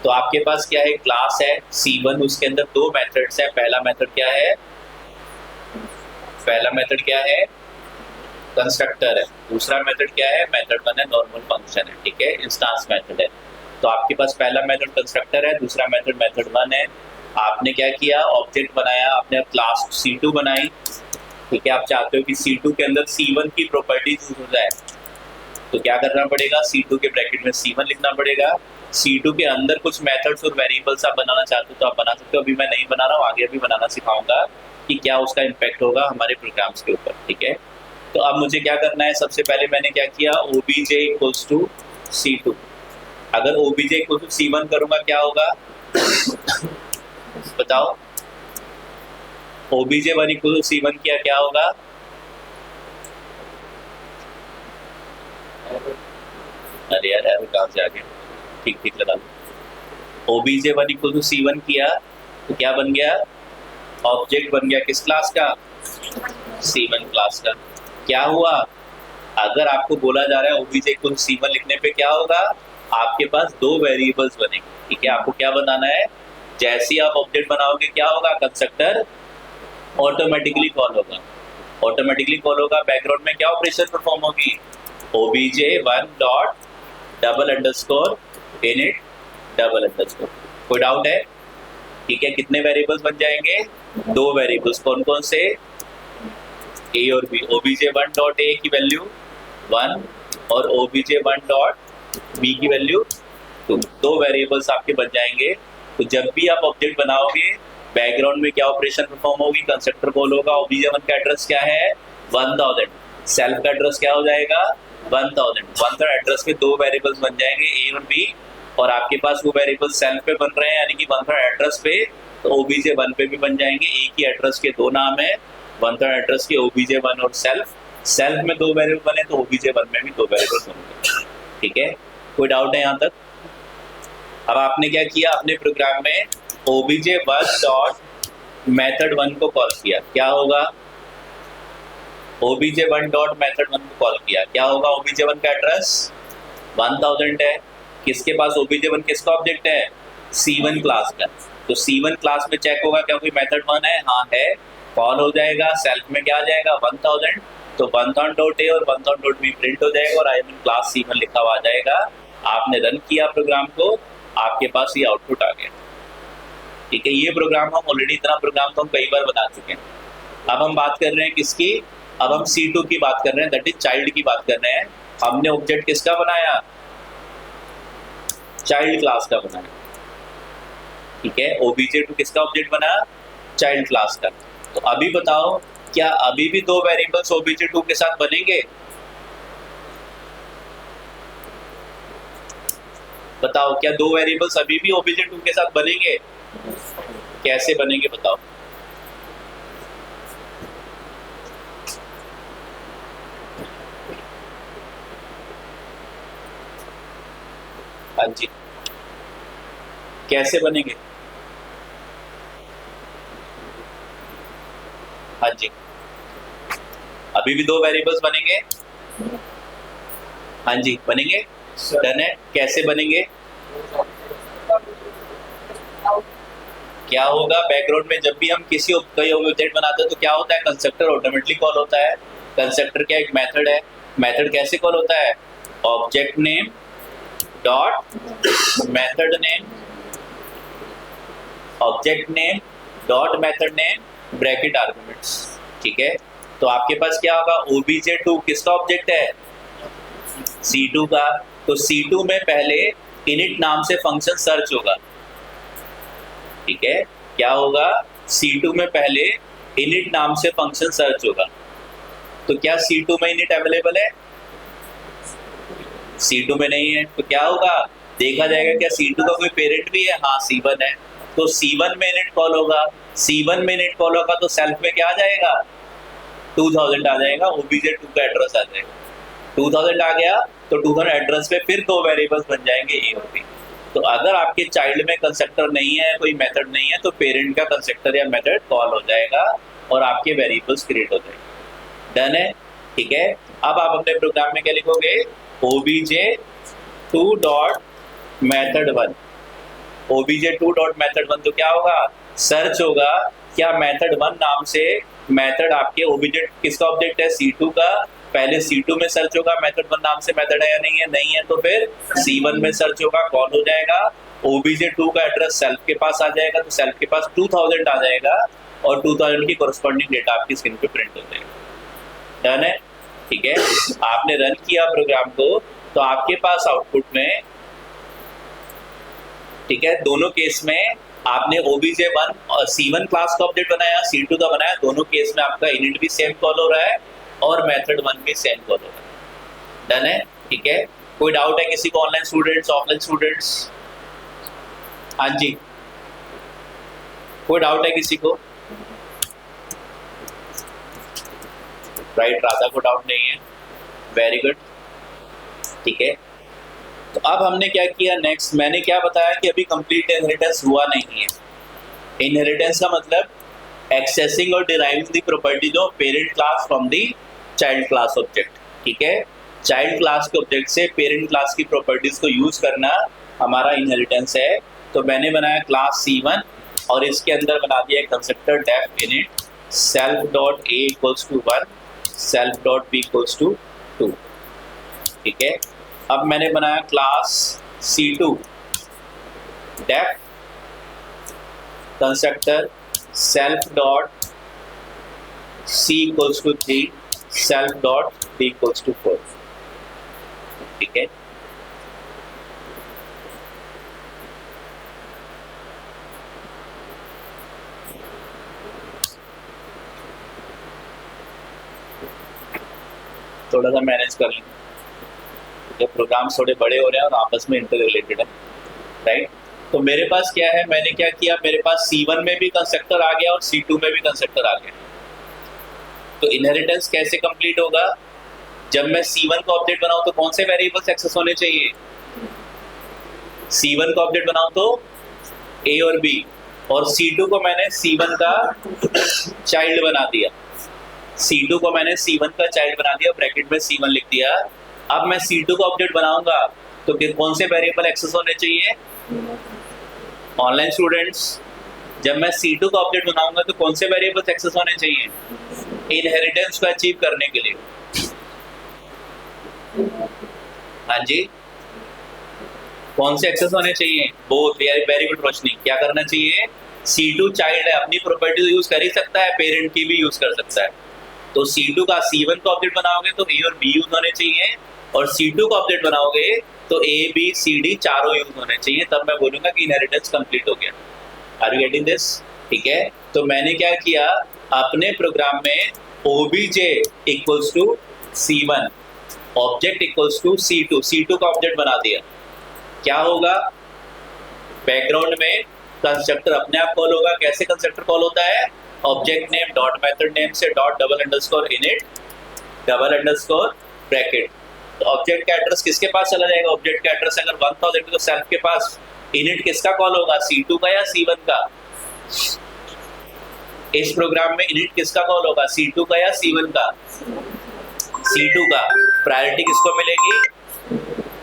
तो आपके पास क्या है? क्लास है C1, उसके अंदर दो मेथड्स हैं। पहला मेथड क्या है? पहला मेथड क्या है? कंस्ट्रक्टर है। दूसरा मेथड क्या है? मेथड1 है, नॉर्मल फंक्शन है, ठीक है, इंस्टेंस मेथड है। तो आपके पास पहला मेथड कंस्ट्रक्टर है, दूसरा मेथड मेथड1 है। आपने क्या किया? ऑब्जेक्ट बनाया, आपने क्लास C2 बनाई, ठीक है। आप चाहते हो कि C2 के अंदर C1 की प्रॉपर्टीज यूज हो जाए, तो क्या करना पड़ेगा? C2 के ब्रैकेट में C1 लिखना पड़ेगा। C2 के अंदर कुछ मेथड्स और वेरिएबल्स आप बनाना चाहते हो तो आप बना सकते हो, अभी मैं नहीं बना रहा हूँ, आगे भी बनाना सिखाऊंगा कि क्या उसका इम्पैक्ट होगा हमारे प्रोग्राम्स के ऊपर, ठीक है। तो अब मुझे क्या करना है? सबसे पहले मैंने क्या किया? obj equals to C2। अगर obj इक्वल्स टू C1 करूंगा क्या होगा? बताओ, obj1 इक्वल टू C1 किया क्या होगा? अरे यार एरर कहाँ से आ गया? ठीक ठीक लगा लो। obj1 इक्वल टू C1 किया तो क्या बन गया? ऑब्जेक्ट बन गया किस क्लास का? C1 क्लास का। क्या हुआ? अगर आपको बोला जा रहा है obj इक्वल टू C1 लिखने पे क्या होगा? आपके पास दो वेरिएबल्स बनेंगे, ठीक है। आपको क्या बनाना है? जैसे ही आप ऑब्जेक्ट बनाओगे क्या होगा? कंस्ट्रक्टर ऑटोमेटिकली कॉल होगा, ऑटोमेटिकली कॉल होगा। बैकग्राउंड में क्या ऑपरेशन परफॉर्म होगी? obj1 dot double underscore init double underscore. कोई डाउट है? ठीक है। कितने वेरिएबल्स बन जाएंगे? दो वेरिएबल्स। कौन कौन से? a और b। obj1 डॉट a की वैल्यू 1 और obj1 डॉट b की वैल्यू 2। दो वेरिएबल्स आपके बन जाएंगे। तो जब भी आप ऑब्जेक्ट बनाओगे बैकग्राउंड में क्या ऑपरेशन परफॉर्म होगी? कंस्ट्रक्टर कॉल होगा। obj1 का एड्रेस क्या है? 1000। सेल्फ का एड्रेस क्या हो जाएगा? 1000 एड्रेस के दो वेरिएबल्स बन जाएंगे a और b, और आपके पास वो वेरिएबल सेल्फ पे बन रहे हैं यानी कि 1000 एड्रेस पे, तो obj1 पे भी बन जाएंगे। एक ही एड्रेस के दो नाम है, 1000 एड्रेस के obj1 और सेल्फ। सेल्फ में दो वेरिएबल बने तो obj1 में भी दो वेरिएबल बनेंगे, ठीक है। कोई डाउट है यहाँ तक? अब आपने क्या किया अपने प्रोग्राम में? obj1 डॉट मेथड 1 को कॉल किया, क्या होगा? obj1 डॉट मेथड 1 को कॉल किया, क्या होगा? obj1 का एड्रेस 1000 है। किसके पास obj1 किसका ऑब्जेक्ट है? C1 क्लास का। तो C1 क्लास में चेक होगा क्या कोई मेथड 1 है? हाँ है, कॉल हो जाएगा। सेल्फ में क्या आ जाएगा? 1000। तो 1000 डॉट ए और 1000 डॉट बी प्रिंट हो जाएगा और आई मीन क्लास C1 लिखा हुआ आ जाएगा। आपने रन किया प्रोग्राम को, आपके पास ये आउटपुट आ गया। ठीक है, ये प्रोग्राम हम ऑलरेडी, इतना प्रोग्राम तो हम कई बार बना चुके हैं। अब हम बात कर रहे हैं किसकी? अब हम C2 की बात कर रहे हैं, दैट इज चाइल्ड की बात कर रहे हैं। हमने ऑब्जेक्ट किसका बनाया? चाइल्ड क्लास का बनाया। ठीक है, obj2 किसका ऑब्जेक्ट बना? चाइल्ड क्लास का। तो अभी बताओ, क्या अभी भी दो वेरिएबल्स obj2 के साथ बनेंगे? बताओ, क्या दो वेरिएबल्स अभी भी obj2 के साथ बनेंगे? कैसे बनेंगे बताओ? हाँ जी, कैसे बनेंगे? हाँ जी, अभी भी दो वेरिएबल्स बनेंगे। हाँ जी, बनेंगे। डन है। कैसे बनेंगे? क्या होगा? बैकग्राउंड में जब भी हम किसी कोई ऑब्जेक्ट बनाते हैं तो क्या होता है? कंस्ट्रक्टर ऑटोमेटिकली कॉल होता है। कंस्ट्रक्टर क्या एक मेथड है। मेथड कैसे कॉल होता है? Object name dot method name, object name dot method name bracket arguments. ठीक है, तो आपके पास क्या होगा? obj2 किसका ऑब्जेक्ट है? C2 का। तो C2 में पहले init नाम से फंक्शन सर्च होगा। ठीक है, क्या होगा? C2 में पहले init नाम से फंक्शन सर्च होगा। तो क्या C2 में init अवेलेबल है? C2 में नहीं है। तो क्या होगा? देखा जाएगा क्या C2 का कोई पेरेंट भी है? हाँ, C1 है। तो C1 में init कॉल होगा। C1 में init कॉल होगा तो सेल्फ में क्या आ जाएगा? 2000 आ जाएगा, obj2 का एड्रेस आ जाएगा। 2000 आ गया तो 2000 एड्रेस पे फिर दो वेरिएबल्स बन जाएंगे ए और बी। तो अगर आपके चाइल्ड में कंस्ट्रक्टर नहीं है, कोई मेथड नहीं है, तो पेरेंट का कंस्ट्रक्टर या मेथड कॉल हो जाएगा और आपके वेरिएबल्स क्रिएट हो जाएंगे। डन है। ठीक है, अब आप अपने प्रोग्राम में क्या लिखोगे? obj2 dot method 1। obj2 dot method 1 तो क्या होगा? सर्च होगा। क्या मेथड 1 नाम से मेथड आपके ऑब्जेक्ट किसका ऑब्जेक्ट है? C2 का। पहले C2 में सर्च होगा मेथड 1 नाम से मेथड है या नहीं है? नहीं है, तो फिर C1 में सर्च होगा, कॉल हो जाएगा। obj2 का एड्रेस सेल्फ के पास आ जाएगा, तो सेल्फ के पास 2000 आ जाएगा और 2000 की कोरस्पॉन्डिंग डेटा आपकी स्क्रीन पे प्रिंट हो जाएगा। डन है। ठीक है, आपने रन किया प्रोग्राम को तो आपके पास आउटपुट में, ठीक है, दोनों केस में आपने obj1 और C1 क्लास का ऑब्जेक्ट बनाया, C2 का बनाया। दोनों केस में आपका init भी सेम कॉल हो रहा है और मेथड 1 भी सेम कॉल हो रहा है। डन है। ठीक है, कोई डाउट है किसी को? Online students, offline students? हाँ जी, कोई डाउट है किसी को? राइट, राधा को डाउट नहीं है। Very good. ठीक है, तो अब हमने क्या किया नेक्स्ट? मैंने क्या बताया कि अभी कंप्लीट इनहेरिटेंस हुआ नहीं है। इनहेरिटेंस का मतलब एक्सेसिंग और deriving the properties of parent class from the child class object. ठीक है, चाइल्ड क्लास के ऑब्जेक्ट से पेरेंट क्लास की प्रॉपर्टीज को यूज करना हमारा इनहेरिटेंस है। तो मैंने बनाया क्लास C1 और इसके अंदर बना दिया constructor def init self dot a equals to 1, self dot b equals to 2। ठीक है, अब मैंने बनाया class C2 def constructor self dot c equals to 3, self dot b equals to 4। ठीक है, थोड़ा सा मैनेज कर लेंगे। प्रोग्राम्स थोड़े बड़े हो रहे हैं और आपस में इंटर रिलेटेड है। राइट, तो मेरे पास क्या है? मैंने क्या किया? मेरे पास C1 में भी कंस्ट्रक्टर आ गया और C2 में भी कंस्ट्रक्टर आ गया। तो इनहेरिटेंस कैसे कंप्लीट होगा? जब मैं C1 का ऑब्जेक्ट बनाऊं तो कौन से वेरिएबल्स एक्सेस होने चाहिए? C1 का ऑब्जेक्ट बनाऊं तो A और B, और C2 को मैंने C1 का चाइल्ड बना दिया। C2 को मैंने C1 का चाइल्ड बना दिया, ब्रैकेट में C1 लिख दिया। अब मैं C2 का ऑब्जेक्ट बनाऊंगा तो कौन से वेरिएबल एक्सेस होने चाहिए? ऑनलाइन स्टूडेंट्स, जब मैं C2 का ऑब्जेक्ट बनाऊंगा तो कौन से वेरिएबल्स एक्सेस होने चाहिए इनहेरिटेंस को अचीव करने के लिए? हाँ जी, कौन से एक्सेस होने चाहिए? बोथ। वेरी गुड रोशनी। क्या करना चाहिए? C2 चाइल्ड है, अपनी प्रॉपर्टी यूज कर ही सकता है, पेरेंट की भी यूज कर सकता है। तो C2 का C1 का ऑब्जेक्ट बनाओगे तो A और B यूज होने चाहिए, और C2 का ऑब्जेक्ट बनाओगे तो A B C D चारों यूज होने चाहिए, तब मैं बोलूंगा कि इनहेरिटेंस कंप्लीट हो गया। Are you getting this? ठीक है, तो मैंने क्या किया, अपने प्रोग्राम में OBJ equals to C1, object equals to C2 का ऑब्जेक्ट बना दिया। क्या होगा? बैकग्राउंड में कंस्ट्रक्टर अपने आप कॉल होगा। कैसे कंस्ट्रक्टर कॉल होता है? Object name dot method name से dot double underscore init double underscore bracket. तो ऑब्जेक्ट का एड्रेस किसके पास चला जाएगा? ऑब्जेक्ट का एड्रेस अगर 1000 तो सेल्फ के पास। इनिट किसका कॉल होगा? C2 का या C1 का? इस प्रोग्राम में इनिट किसका कॉल होगा? C2 का या C1 का? C2 का। प्रायोरिटी किसको मिलेगी?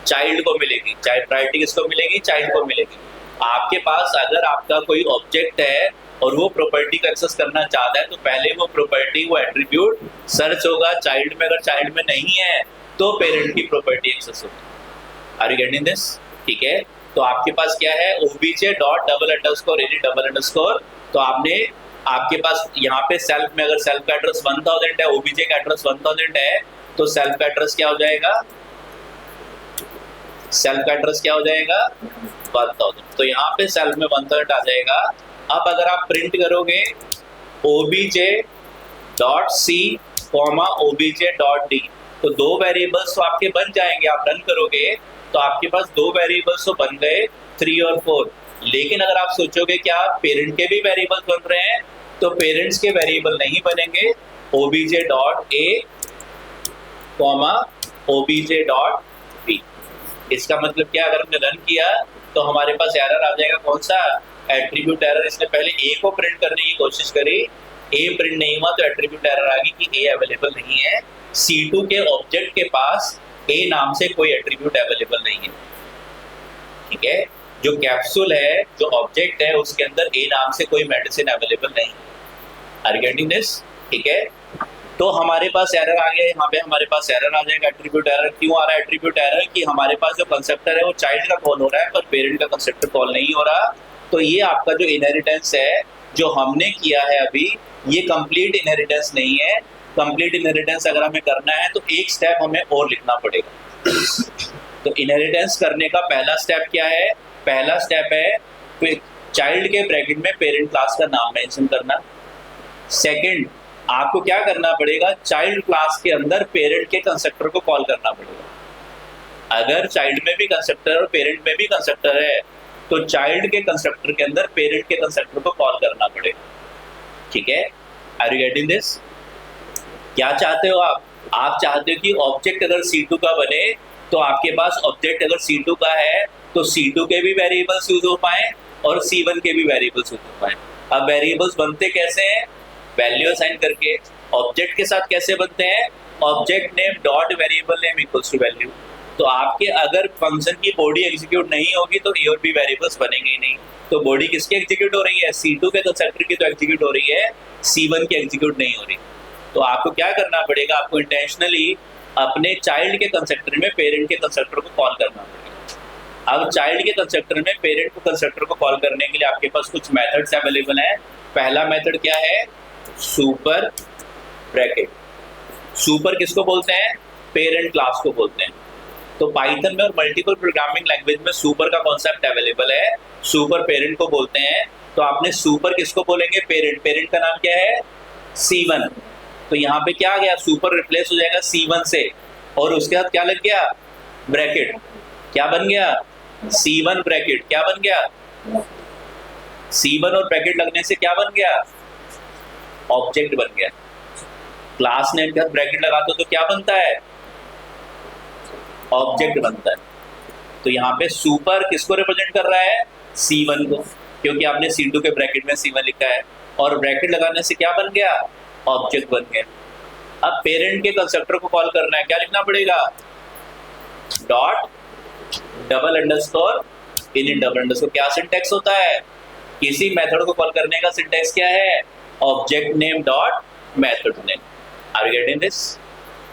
चाइल्ड को मिलेगी। प्रायोरिटी किसको मिलेगी? चाइल्ड को मिलेगी। आपके पास अगर आपका कोई ऑब्जेक्ट है और वो प्रॉपर्टी को एक्सेस करना चाहता है तो पहले वो प्रॉपर्टी, वो एट्रीब्यूट सर्च होगा चाइल्ड में। अगर चाइल्ड में नहीं है तो पेरेंट की प्रॉपर्टी एक्सेस होगी। Are you getting this? ठीक है, तो आपके पास क्या है? OBJ dot double underscore init double underscore. तो आपके पास यहाँ पे सेल्फ में अगर सेल्फ का एड्रेस 1000 है, OBJ का एड्रेस 1000 है, तो सेल्फ का एड्रेस क्या हो जाएगा? सेल्फ का एड्रेस क्या हो जाएगा? 1000। तो यहाँ पे सेल्फ में 1000 आ जाएगा। अब अगर आप प्रिंट करोगे OBJ dot C OBJ dot D, तो दो वेरिएबल्स तो आपके बन जाएंगे। आप रन करोगे तो आपके पास दो वेरिएबल्स तो बन गए, 3 और 4। लेकिन अगर आप सोचोगे क्या पेरेंट के भी वेरिएबल्स बन रहे हैं, तो पेरेंट्स के वेरिएबल नहीं बनेंगे। OBJ dot A OBJ dot B। इसका मतलब क्या? अगर हमने रन किया तो हमारे पास एरर आ जाएगा। कौन सा? Attribute error. इसने पहले A को प्रिंट करने की कोशिश करी, A प्रिंट नहीं हुआ तो एट्रीब्यूट एरर आ गई कि A अवेलेबल नहीं है। C2 के ऑब्जेक्ट के पास A नाम से कोई एट्रीब्यूट अवेलेबल नहीं है। ठीक है, जो कैप्सूल है, जो ऑब्जेक्ट है, उसके अंदर A नाम से कोई मेडिसिन अवेलेबल नहीं। Are you getting this? ठीक है, तो हमारे पास एरर आ गया। यहाँ पे हमारे पास एरर आ जाएगा। एट्रीब्यूट एरर क्यों आ रहा है? एट्रीब्यूट एरर कि हमारे पास जो कंसेप्टर है वो चाइल्ड का कॉल हो रहा है पर पेरेंट का कंसेप्टर कॉल नहीं हो रहा। तो ये आपका जो इनहेरिटेंस है जो हमने किया है अभी, ये कंप्लीट इनहेरिटेंस नहीं है। कंप्लीट इनहेरिटेंस अगर हमें करना है तो एक स्टेप हमें और लिखना पड़ेगा। तो इनहेरिटेंस करने का पहला स्टेप क्या है? पहला स्टेप है चाइल्ड के ब्रैकेट में पेरेंट क्लास का नाम मेंशन करना। सेकंड, आपको क्या करना पड़ेगा? चाइल्ड क्लास के अंदर पेरेंट के कंस्ट्रक्टर को कॉल करना पड़ेगा। अगर चाइल्ड में भी कंस्ट्रक्टर और पेरेंट में भी कंस्ट्रक्टर है तो चाइल्ड के कंस्ट्रक्टर के अंदर पेरेंट के कंस्ट्रक्टर को कॉल करना पड़ेगा। ठीक है, आर यू गेटिंग दिस? क्या चाहते हो आप? आप चाहते हो कि ऑब्जेक्ट अगर C2 का बने तो आपके पास ऑब्जेक्ट अगर C2 का है तो C2 के भी वेरिएबल्स यूज हो पाए और C1 के भी वेरिएबल्स यूज हो पाए। अब वेरिएबल्स बनते कैसे हैं? वैल्यू असाइन करके। ऑब्जेक्ट के साथ कैसे बनते हैं? Object name dot variable name equals to value. तो आपके अगर फंक्शन की बॉडी एग्जीक्यूट नहीं होगी तो A और B वेरिएबल्स बनेंगे ही नहीं। तो बॉडी किसकी एग्जीक्यूट हो रही है? C2 के कंस्ट्रक्टर की तो एग्जीक्यूट हो रही है, C1 की एग्जीक्यूट नहीं हो रही। तो आपको क्या करना पड़ेगा? आपको इंटेंशनली अपने चाइल्ड के कंस्ट्रक्टर में पेरेंट के कंस्ट्रक्टर को कॉल करना पड़ेगा। अब चाइल्ड के कंस्ट्रक्टर में पेरेंट को कंस्ट्रक्टर को कॉल करने के लिए आपके पास कुछ मेथड्स अवेलेबल हैं। पहला मेथड क्या है? Super bracket. सुपर किसको बोलते हैं? पेरेंट क्लास को बोलते हैं। तो पाइथन में और मल्टीपल प्रोग्रामिंग लैंग्वेज में सुपर का कॉन्सेप्ट अवेलेबल है। सुपर पेरेंट को बोलते हैं। तो आपने सुपर किसको बोलेंगे? पेरेंट। पेरेंट का नाम क्या है? C1। तो यहाँ पे क्या आ गया? सुपर रिप्लेस हो जाएगा C1 से, और उसके साथ क्या लग गया? ब्रैकेट। क्या बन गया? C1 bracket. क्या बन गया? C1 और ब्रैकेट लगने से क्या बन गया? ऑब्जेक्ट बन गया। क्लास नेम के साथ ब्रैकेट लगाते हो तो क्या बनता है? ऑब्जेक्ट बनता है। तो यहाँ पे सुपर किसको रिप्रेजेंट कर रहा है? C1 को। क्योंकि आपने C2 के ब्रैकेट में C1 लिखा है, और ब्रैकेट लगाने से क्या बन गया, ऑब्जेक्ट बन गया। अब पेरेंट के कंस्ट्रक्टर को कॉल करना है, क्या लिखना पड़ेगा, dot double underscore init double underscore. क्या सिंटैक्स होता है, किसी मेथड को कॉल करने का सिंटैक्स क्या है, object name dot method name. Are you getting this?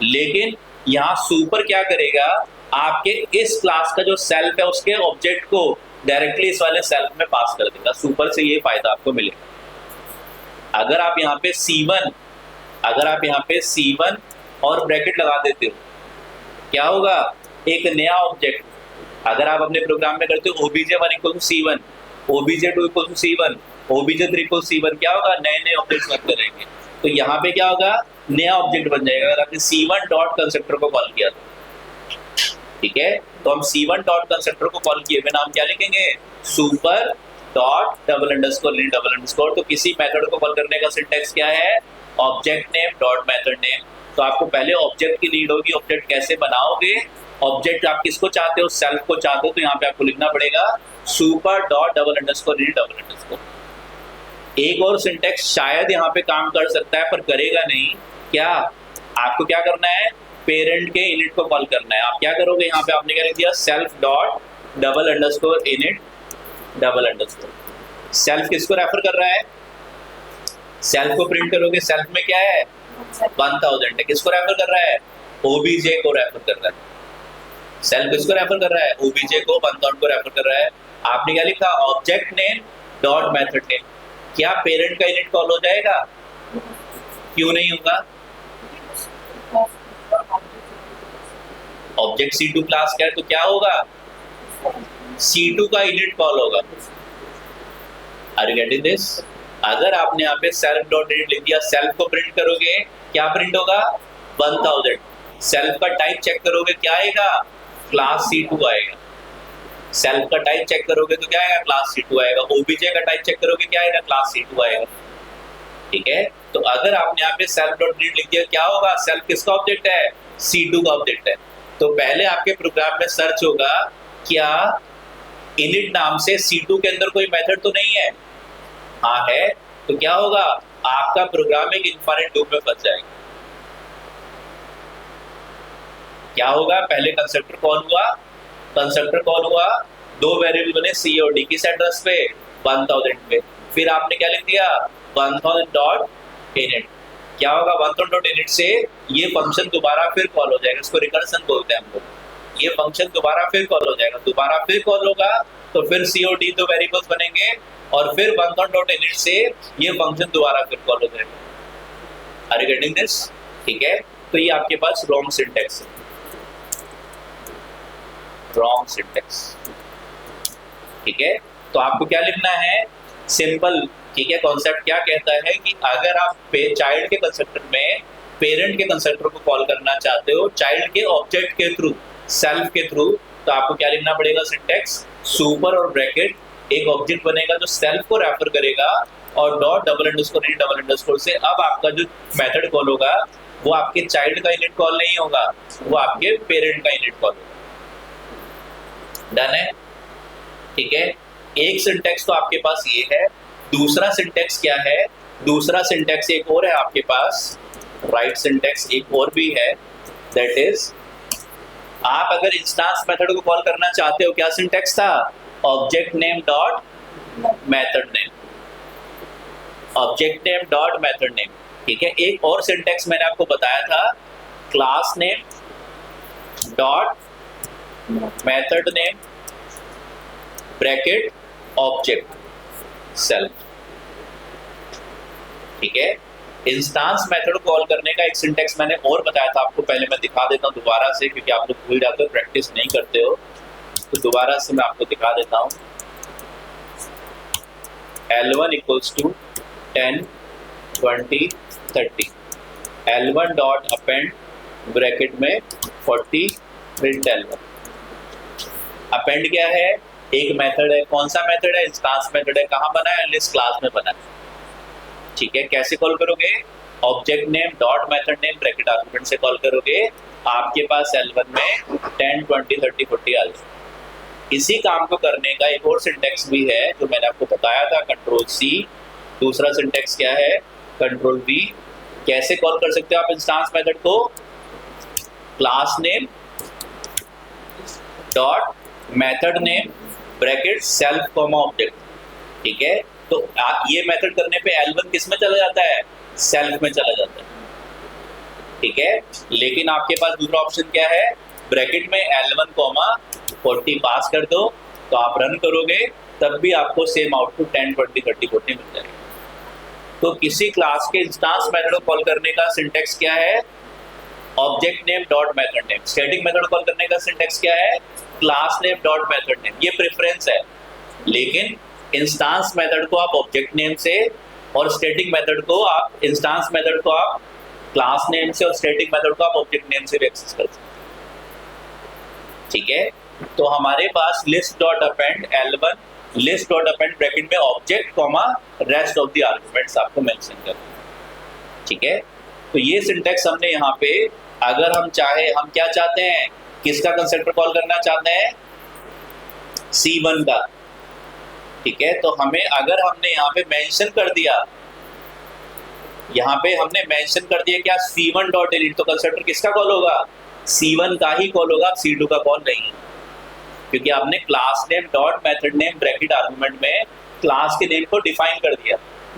लेकिन यहाँ सुपर क्या करेगा, आपके इस क्लास का जो सेल्फ है उसके ऑब्जेक्ट को डायरेक्टली इस वाले सेल्फ में पास कर देगा। सुपर से ये फायदा आपको मिलेगा। अगर आप यहाँ पे C1 और ब्रैकेट लगा देते हो, क्या होगा, एक नया ऑब्जेक्ट, अगर आप अपने प्रोग्राम में करते हो obj1 = C1, obj2 = C1, obj3 = C1, क्या होगा, नए नए ऑब्जेक्ट्स बन करेंगे। तो यहाँ पे क्या होगा, नया ऑब्जेक्ट बन जाएगा अगर आपने C1 डॉट कंस्ट्रक्टर को कॉल किया तो। ठीक है, तो हम C1 डॉट कंस्ट्रक्टर को कॉल किए हुए नाम क्या लिखेंगे, super dot double underscore link double underscore. तो किसी मेथड को कॉल करने का सिंटैक्स क्या है, object name dot method name. तो आपको पहले ऑब्जेक्ट की नीड होगी, ऑब्जेक्ट कैसे बनाओगे, ऑब्जेक्ट आप किसको चाहते हो, सेल्फ को चाहते हो, तो यहाँ पे आपको लिखना पड़ेगा super dot double underscore link double underscore. एक और सिंटैक्स शायद यहाँ पे काम कर सकता है पर करेगा नहीं। क्या, आपको क्या करना है, पेरेंट के इनिट को कॉल करना है। आप क्या करोगे, यहाँ पे आपने क्या लिख दिया, self dot double underscore init double underscore. Self किसको रेफर कर रहा है, सेल्फ को प्रिंट करोगे, सेल्फ में क्या है, 1000 है। किसको रेफर कर रहा है, ओबीजे को रेफर कर रहा है। सेल्फ किसको रेफर कर रहा है, ओबीजे को, 1000 को रेफर कर रहा है। आपने क्या लिखा, object name dot method name. क्या पेरेंट का इनिट कॉल हो जाएगा, क्यों नहीं होगा, ऑब्जेक्ट C2 क्लास का है तो क्या होगा, C2 का इनिट कॉल होगा। Are you getting this? अगर आपने यहाँ पे सेल्फ डॉट इनिट लिख दिया, सेल्फ को प्रिंट करोगे, क्या प्रिंट होगा, 1000। सेल्फ का टाइप चेक करोगे, क्या आएगा, क्लास C2 आएगा। सेल्फ का टाइप चेक करोगे तो क्या आएगा, क्लास C2 आएगा। ओबीजे का टाइप चेक करोगे, क्या आएगा, क्लास C2 आएगा। ठीक है, तो अगर आपने यहाँ पे सेल्फ डॉट इनिट लिख दिया, क्या होगा, सेल्फ किसका ऑब्जेक्ट है, C2 का ऑब्जेक्ट है। तो पहले आपके प्रोग्राम में सर्च होगा, क्या इनिट नाम से C2 के अंदर कोई मेथड तो नहीं है, हाँ है, तो क्या होगा, आपका प्रोग्राम एक इनफाइनाइट लूप में फंस जाएगा। क्या होगा, पहले कंस्ट्रक्टर कॉल हुआ, दो वेरिएबल बने C और D, किस एड्रेस पे, 1000 पे। फिर आपने क्या लिख दिया, 1000 डॉट इनिट। क्या होगा, 1000 डॉट इनिट से ये फंक्शन दोबारा फिर कॉल हो जाएगा, इसको रिकर्सन बोलते हैं हम लोग। ये फंक्शन दोबारा फिर कॉल हो जाएगा, दोबारा फिर कॉल होगा तो फिर C और D दो वेरिएबल्स बनेंगे, और फिर 1000 डॉट इनिट से ये फंक्शन दोबारा फिर कॉल हो जाएगा। Are you getting this? ठीक है, तो ये आपके पास रॉन्ग सिंटैक्स है, रॉन्ग सिंटैक्स। ठीक है, तो आपको क्या लिखना है, सिंपल। ठीक है, कॉन्सेप्ट क्या कहता है कि अगर आप चाइल्ड के कंस्ट्रक्टर में पेरेंट के कंस्ट्रक्टर को कॉल करना चाहते हो चाइल्ड के ऑब्जेक्ट के थ्रू, सेल्फ के थ्रू, तो आपको क्या लिखना पड़ेगा, सिंटैक्स सुपर और ब्रैकेट, एक ऑब्जेक्ट बनेगा जो सेल्फ को रेफर करेगा, और dot double underscore init double underscore से अब आपका जो मेथड कॉल होगा वो आपके चाइल्ड का इनिट कॉल नहीं होगा, वो आपके पेरेंट का इनिट कॉल होगा। डन है? ठीक है, एक सिंटैक्स तो आपके पास ये है। दूसरा सिंटैक्स क्या है, दूसरा सिंटैक्स एक और है आपके पास, राइट सिंटैक्स एक और भी है, दैट इज, आप अगर इंस्टेंस मेथड को कॉल करना चाहते हो, क्या सिंटैक्स था, object name dot method name, object name dot method name. ठीक है, एक और सिंटैक्स मैंने आपको बताया था, class name dot method name bracket object self. ठीक है, इंस्टेंस मेथड कॉल करने का एक सिंटैक्स मैंने और बताया था आपको, पहले मैं दिखा देता हूँ दोबारा से, क्योंकि आप लोग भूल जाते हो, प्रैक्टिस नहीं करते हो, तो दोबारा से मैं आपको दिखा देता हूँ। L1 = 10 20 30, L1 dot append bracket में 40 प्रिंट L1। अपेंड क्या है, एक मेथड है, कौन सा मेथड है, इंस्टेंस मेथड है। कहाँ बना है, लिस्ट क्लास में बना है। ठीक है, कैसे कॉल करोगे, object name dot method name bracket argument से कॉल करोगे, आपके पास L1 में 10 20 30 40 आ जाए। इसी काम को करने का एक और सिंटेक्स भी है जो मैंने आपको बताया था, कंट्रोल सी। दूसरा सिंटेक्स क्या है, कंट्रोल वी। कैसे कॉल कर सकते हो आप इंस्टांस मेथड को, class name dot method name bracket self comma object. ठीक है, तो ये मेथड करने पे L1 किस में चला जाता है, सेल्फ में चला जाता है। ठीक है, लेकिन आपके पास दूसरा ऑप्शन क्या है, ब्रैकेट में L1 कॉमा 40 पास कर दो, तो आप रन करोगे तब भी आपको सेम आउटपुट 10 20 30 40 मिल जाएगा। तो किसी क्लास के इंस्टांस मेथड को कॉल करने का सिंटेक्स क्या है, object name dot method name. Static method call करने का सिंटेक्स क्या है, class name dot method name. ये प्रेफरेंस है, लेकिन इंस्टांस मेथड को आप ऑब्जेक्ट नेम से और स्टैटिक मेथड को आप इंस्टांस मेथड को आप क्लास नेम से और स्टैटिक मेथड को आप ऑब्जेक्ट नेम से भी एक्सेस कर सकते हैं। ठीक है, तो हमारे पास list dot append L1 list dot append bracket में object comma rest of the arguments आपको मेंशन करना है। ठीक है, तो ये सिंटेक्स हमने यहाँ पे, अगर हम चाहे, हम क्या चाहते हैं, किसका कंस्ट्रक्टर कॉल करना चाहते हैं, C1 का। ठीक है, तो हमें, अगर हमने यहाँ पे मेंशन कर दिया, यहाँ पे हमने मेंशन कर दिया क्या, C1 डॉट डिलीट, तो कंस्ट्रक्टर किसका कॉल होगा, C1 का ही कॉल होगा, C2 का कॉल नहीं है, क्योंकि आपने class name dot method name bracket argument में क्लास के नेम को डिफाइन कर दिया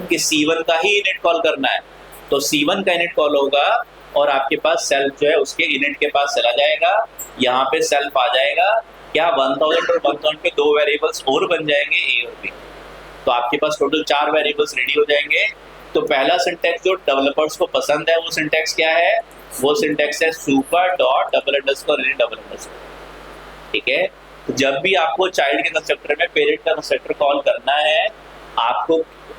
कि C1 का ही इनिट कॉल करना है, तो C1 का इनिट कॉल होगा और आपके पास सेल्फ जो है उसके इनिट के पास चला जाएगा। यहाँ पे सेल्फ आ जाएगा, क्या 1000 और 1000 पे दो वेरिएबल्स और बन जाएंगे, ए और बी, तो आपके पास टोटल 4 वेरिएबल्स रेडी हो जाएंगे। तो पहला सिंटेक्स जो डेवलपर्स को पसंद है वो सिंटेक्स क्या है, वो सिंटेक्स है super dot double underscore double underscore. ठीक है, तो जब भी आपको चाइल्ड के कंस्ट्रक्टर में पेरेंट का कंस्ट्रक्टर कॉल करना है, आपको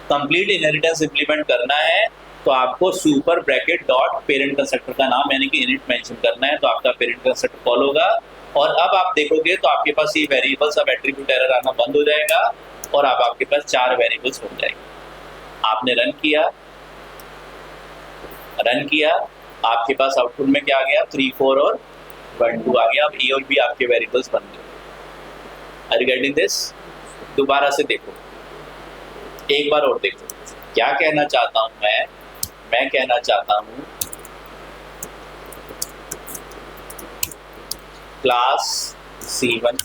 कंप्लीट इनहेरिटेंस इंप्लीमेंट करना है, तो आपको super bracket dot parent constructor का नाम यानी कि इनिट मेंशन करना है, तो आपका पेरेंट कंस्ट्रक्टर कॉल होगा। और अब आप देखोगे तो आपके पास ये वेरिएबल्स, अब एट्रीब्यूट एरर आना बंद हो जाएगा और अब आपके पास 4 वेरिएबल्स बन जाएंगे। आपने रन किया, आपके पास आउटपुट में क्या आ गया, 3 4 और 1 2 आ गया। अब ए और बी आपके वेरिएबल्स बन गए। Are you getting this? दोबारा से देखो, एक बार और देखो, क्या कहना चाहता हूं मैं कहना चाहता हूं class C1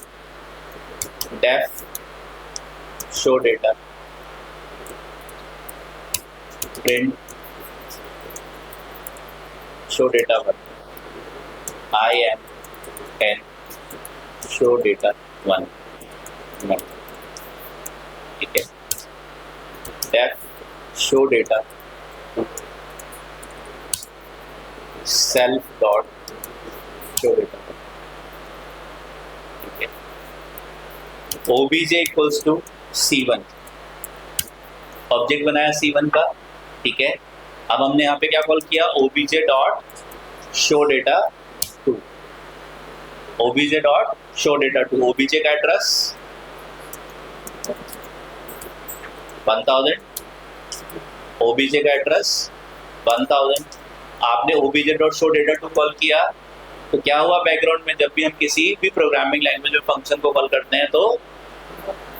def show data print show data 1 I am n show data 1 ठीक है, def show data self dot show data। ठीक है, obj equals to C1, object बनाया C1 का। ठीक है, अब हमने यहाँ पे क्या कॉल किया, obj dot show data 2, obj dot show data 2। obj का एड्रेस 1000, obj का एड्रेस 1000। आपने obj dot show data 2 call किया, तो क्या हुआ बैकग्राउंड में, जब भी हम किसी भी प्रोग्रामिंग लैंग्वेज में फंक्शन को कॉल करते हैं तो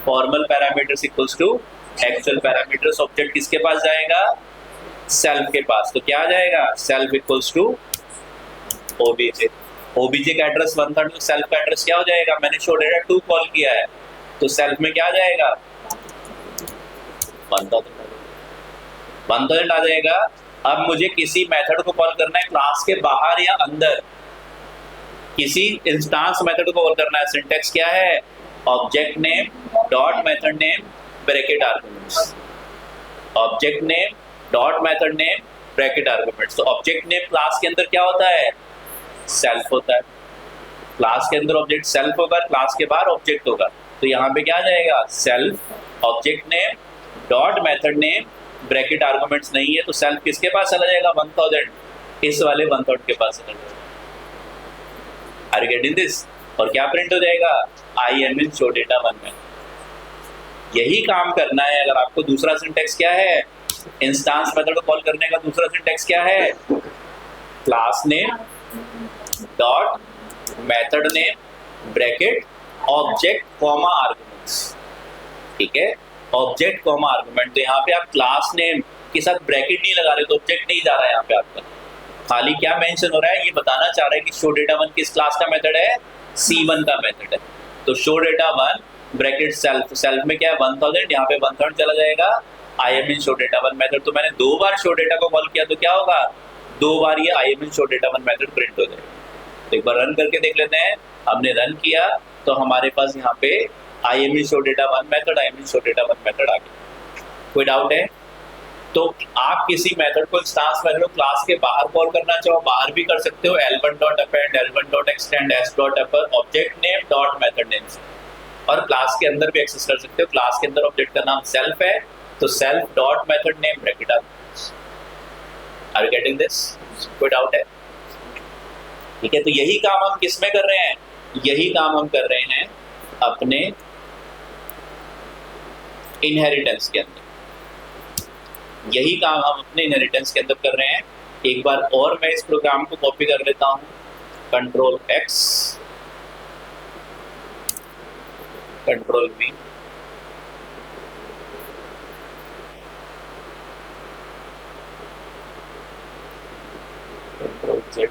formal parameters equals to actual parameters, object किसके पास जाएगा, सेल्फ के पास। तो क्या आ जाएगा, self equals to obj। obj का एड्रेस 1000, तो सेल्फ का एड्रेस क्या हो जाएगा, मैंने शो डेटा 2 कॉल किया है, तो सेल्फ में क्या आ जाएगा, 1000 आ जाएगा। अब मुझे किसी मेथड को कॉल करना है क्लास के बाहर या अंदर, किसी इंस्टांस मेथड को कॉल करना है, सिंटेक्स क्या है, object name dot method name bracket arguments, object name dot method name bracket arguments. तो ऑब्जेक्ट नेम क्लास के अंदर क्या होता है, सेल्फ होता है, क्लास के अंदर ऑब्जेक्ट सेल्फ होगा, क्लास के बाहर ऑब्जेक्ट होगा, तो यहाँ पे क्या आ जाएगा, self object name dot method name bracket arguments नहीं है, तो सेल्फ किसके पास चला जाएगा, 1000, इस वाले 1000 के पास चला जाएगा। Are you getting this? और क्या प्रिंट हो जाएगा, I am in show data 1 में। यही काम करना है। अगर आपको दूसरा सिंटेक्स क्या है, इंस्टांस मेथड को कॉल करने का दूसरा सिंटेक्स क्या है, class name dot method name bracket object comma arguments, ठीक है, ऑब्जेक्ट कॉमा आर्गुमेंट। तो यहाँ पे आप क्लास नेम के साथ ब्रैकेट नहीं लगा रहे तो ऑब्जेक्ट नहीं जा रहा है यहाँ पे आपका, खाली क्या मेंशन हो रहा है, ये बताना चाह रहा है कि शो डेटा वन किस क्लास का मेथड है, C1 का मेथड है। तो show data one bracket self, self में क्या है 1000, यहाँ पे 1000 चला जाएगा, I am in show data one method. तो मैंने 2 बार शो डेटा को कॉल किया तो क्या होगा, 2 बार ये आई am in show data one method print हो जाएगा। तो एक बार रन करके देख लेते हैं। हमने रन किया तो हमारे पास यहाँ पे I am in show data one method, I am in show data one method आ गया। कोई डाउट है? तो आप किसी मेथड को इंस्टेंस मेथड को क्लास के बाहर कॉल करना चाहो, बाहर भी कर सकते हो, l1.append, l1.extend, s.upper, object name dot method name से, और क्लास के अंदर भी एक्सेस कर सकते हो। क्लास के अंदर ऑब्जेक्ट का नाम सेल्फ है तो self dot method name bracket are you getting this? कोई डाउट है? ठीक है, तो यही काम हम किस में कर रहे हैं, यही काम हम कर रहे हैं अपने इनहेरिटेंस के अंदर, यही काम हम अपने इनहेरिटेंस के अंदर कर रहे हैं। एक बार और मैं इस प्रोग्राम को कॉपी कर लेता हूं, control X, control V, control Z,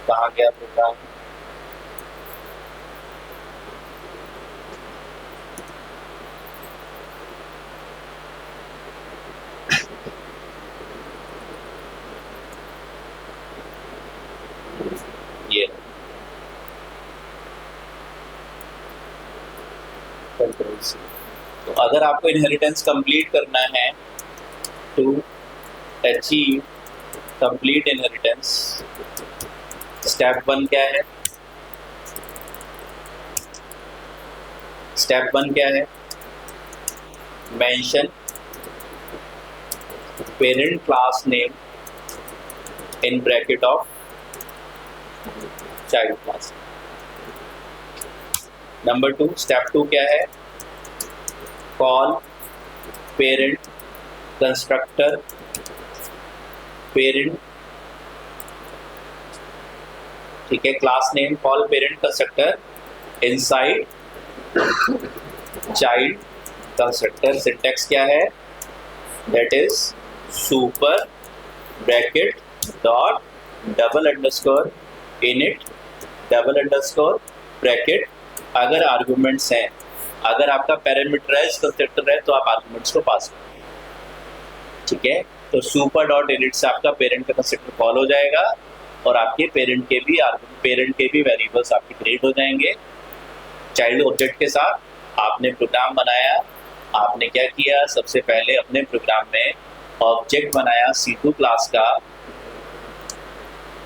कहाँ गया प्रोग्राम, ये कंट्रोल C। तो अगर आपको इनहेरिटेंस कंप्लीट करना है, to achieve complete inheritance, step 1 क्या है, स्टेप 1 क्या है, mention parent class name in bracket of child class. Number 2, step 2 क्या है, कॉल पेरेंट कंस्ट्रक्टर, पेरेंट, ठीक है, class name call parent constructor inside child constructor. Syntax क्या है, that is super bracket dot double underscore init double underscore bracket. अगर arguments हैं, अगर आपका पैरामीटराइज्ड कंस्ट्रक्टर है तो आप आर्गुमेंट्स को पास करें, ठीक है। तो सुपर डॉट इनिट से आपका पेरेंट का कंस्ट्रक्टर कॉल हो जाएगा और आपके पेरेंट के भी वेरिएबल्स आपके क्रिएट हो जाएंगे चाइल्ड ऑब्जेक्ट के साथ। आपने प्रोग्राम बनाया, आपने क्या किया, सबसे पहले अपने प्रोग्राम में ऑब्जेक्ट बनाया C2 क्लास का,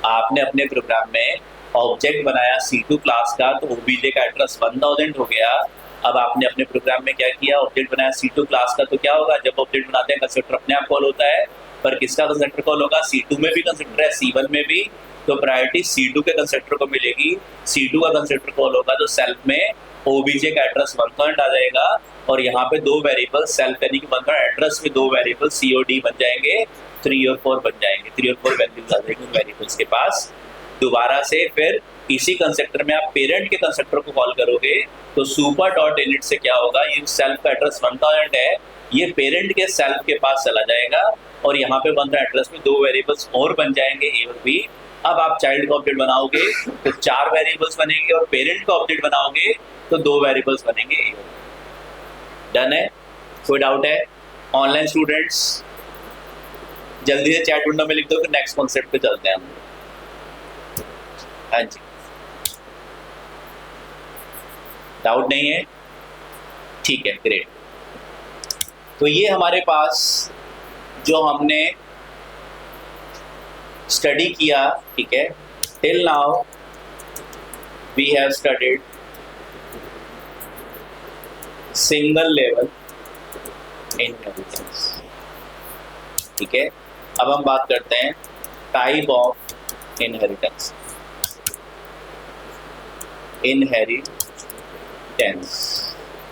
आपने अपने प्रोग्राम में ऑब्जेक्ट बनाया C2 क्लास का, तो ओबीजे का एड्रेस 1000 हो गया। अब आपने अपने प्रोग्राम में क्या किया, ऑब्जेक्ट बनाया C2 क्लास का, तो क्या होगा, जब ऑब्जेक्ट बनाते हैं कंस्ट्रक्टर अपने आप कॉल होता है, पर किसका कंस्ट्रक्टर कॉल होगा, C2 में भी कंस्ट्रक्टर है, C1 में भी, तो प्रायोरिटी C2 के कंस्ट्रक्टर को मिलेगी। C2 का कंस्ट्रक्टर कॉल होगा तो सेल्फ में ओबीजे का एड्रेस 1000 आ जाएगा और यहाँ पे 2 वेरिएबल सेल्फ यानी कि 1000 एड्रेस में 2 वेरिएबल COD बन जाएंगे, 3 और 4 बन जाएंगे, 3 और 4 वैल्यूज आ जाएंगे वेरिएबल्स के पास। दोबारा से फिर इसी कंस्ट्रक्टर में आप पेरेंट के कंस्ट्रक्टर को कॉल करोगे तो सुपर डॉट इनिट से क्या होगा, ये सेल्फ का एड्रेस 1000 है, ये पेरेंट के सेल्फ के पास चला जाएगा और यहाँ पे 1000 एड्रेस में 2 वेरिएबल्स और बन जाएंगे A और B। अब आप चाइल्ड का ऑब्जेक्ट बनाओगे तो 4 वेरिएबल्स बनेंगे और पेरेंट का ऑब्जेक्ट बनाओगे तो 2 वेरिएबल्स बनेंगे A और B। डन है? कोई डाउट है? ऑनलाइन स्टूडेंट्स जल्दी से चैट विंडो में लिख दो, फिर नेक्स्ट कॉन्सेप्ट पे चलते हैं हम। हाँ जी, डाउट नहीं है? ठीक है, ग्रेट। तो ये हमारे पास जो हमने स्टडी किया, ठीक है, till now we have studied single level inheritance, ठीक है। अब हम बात करते हैं टाइप ऑफ इनहेरिटेंस।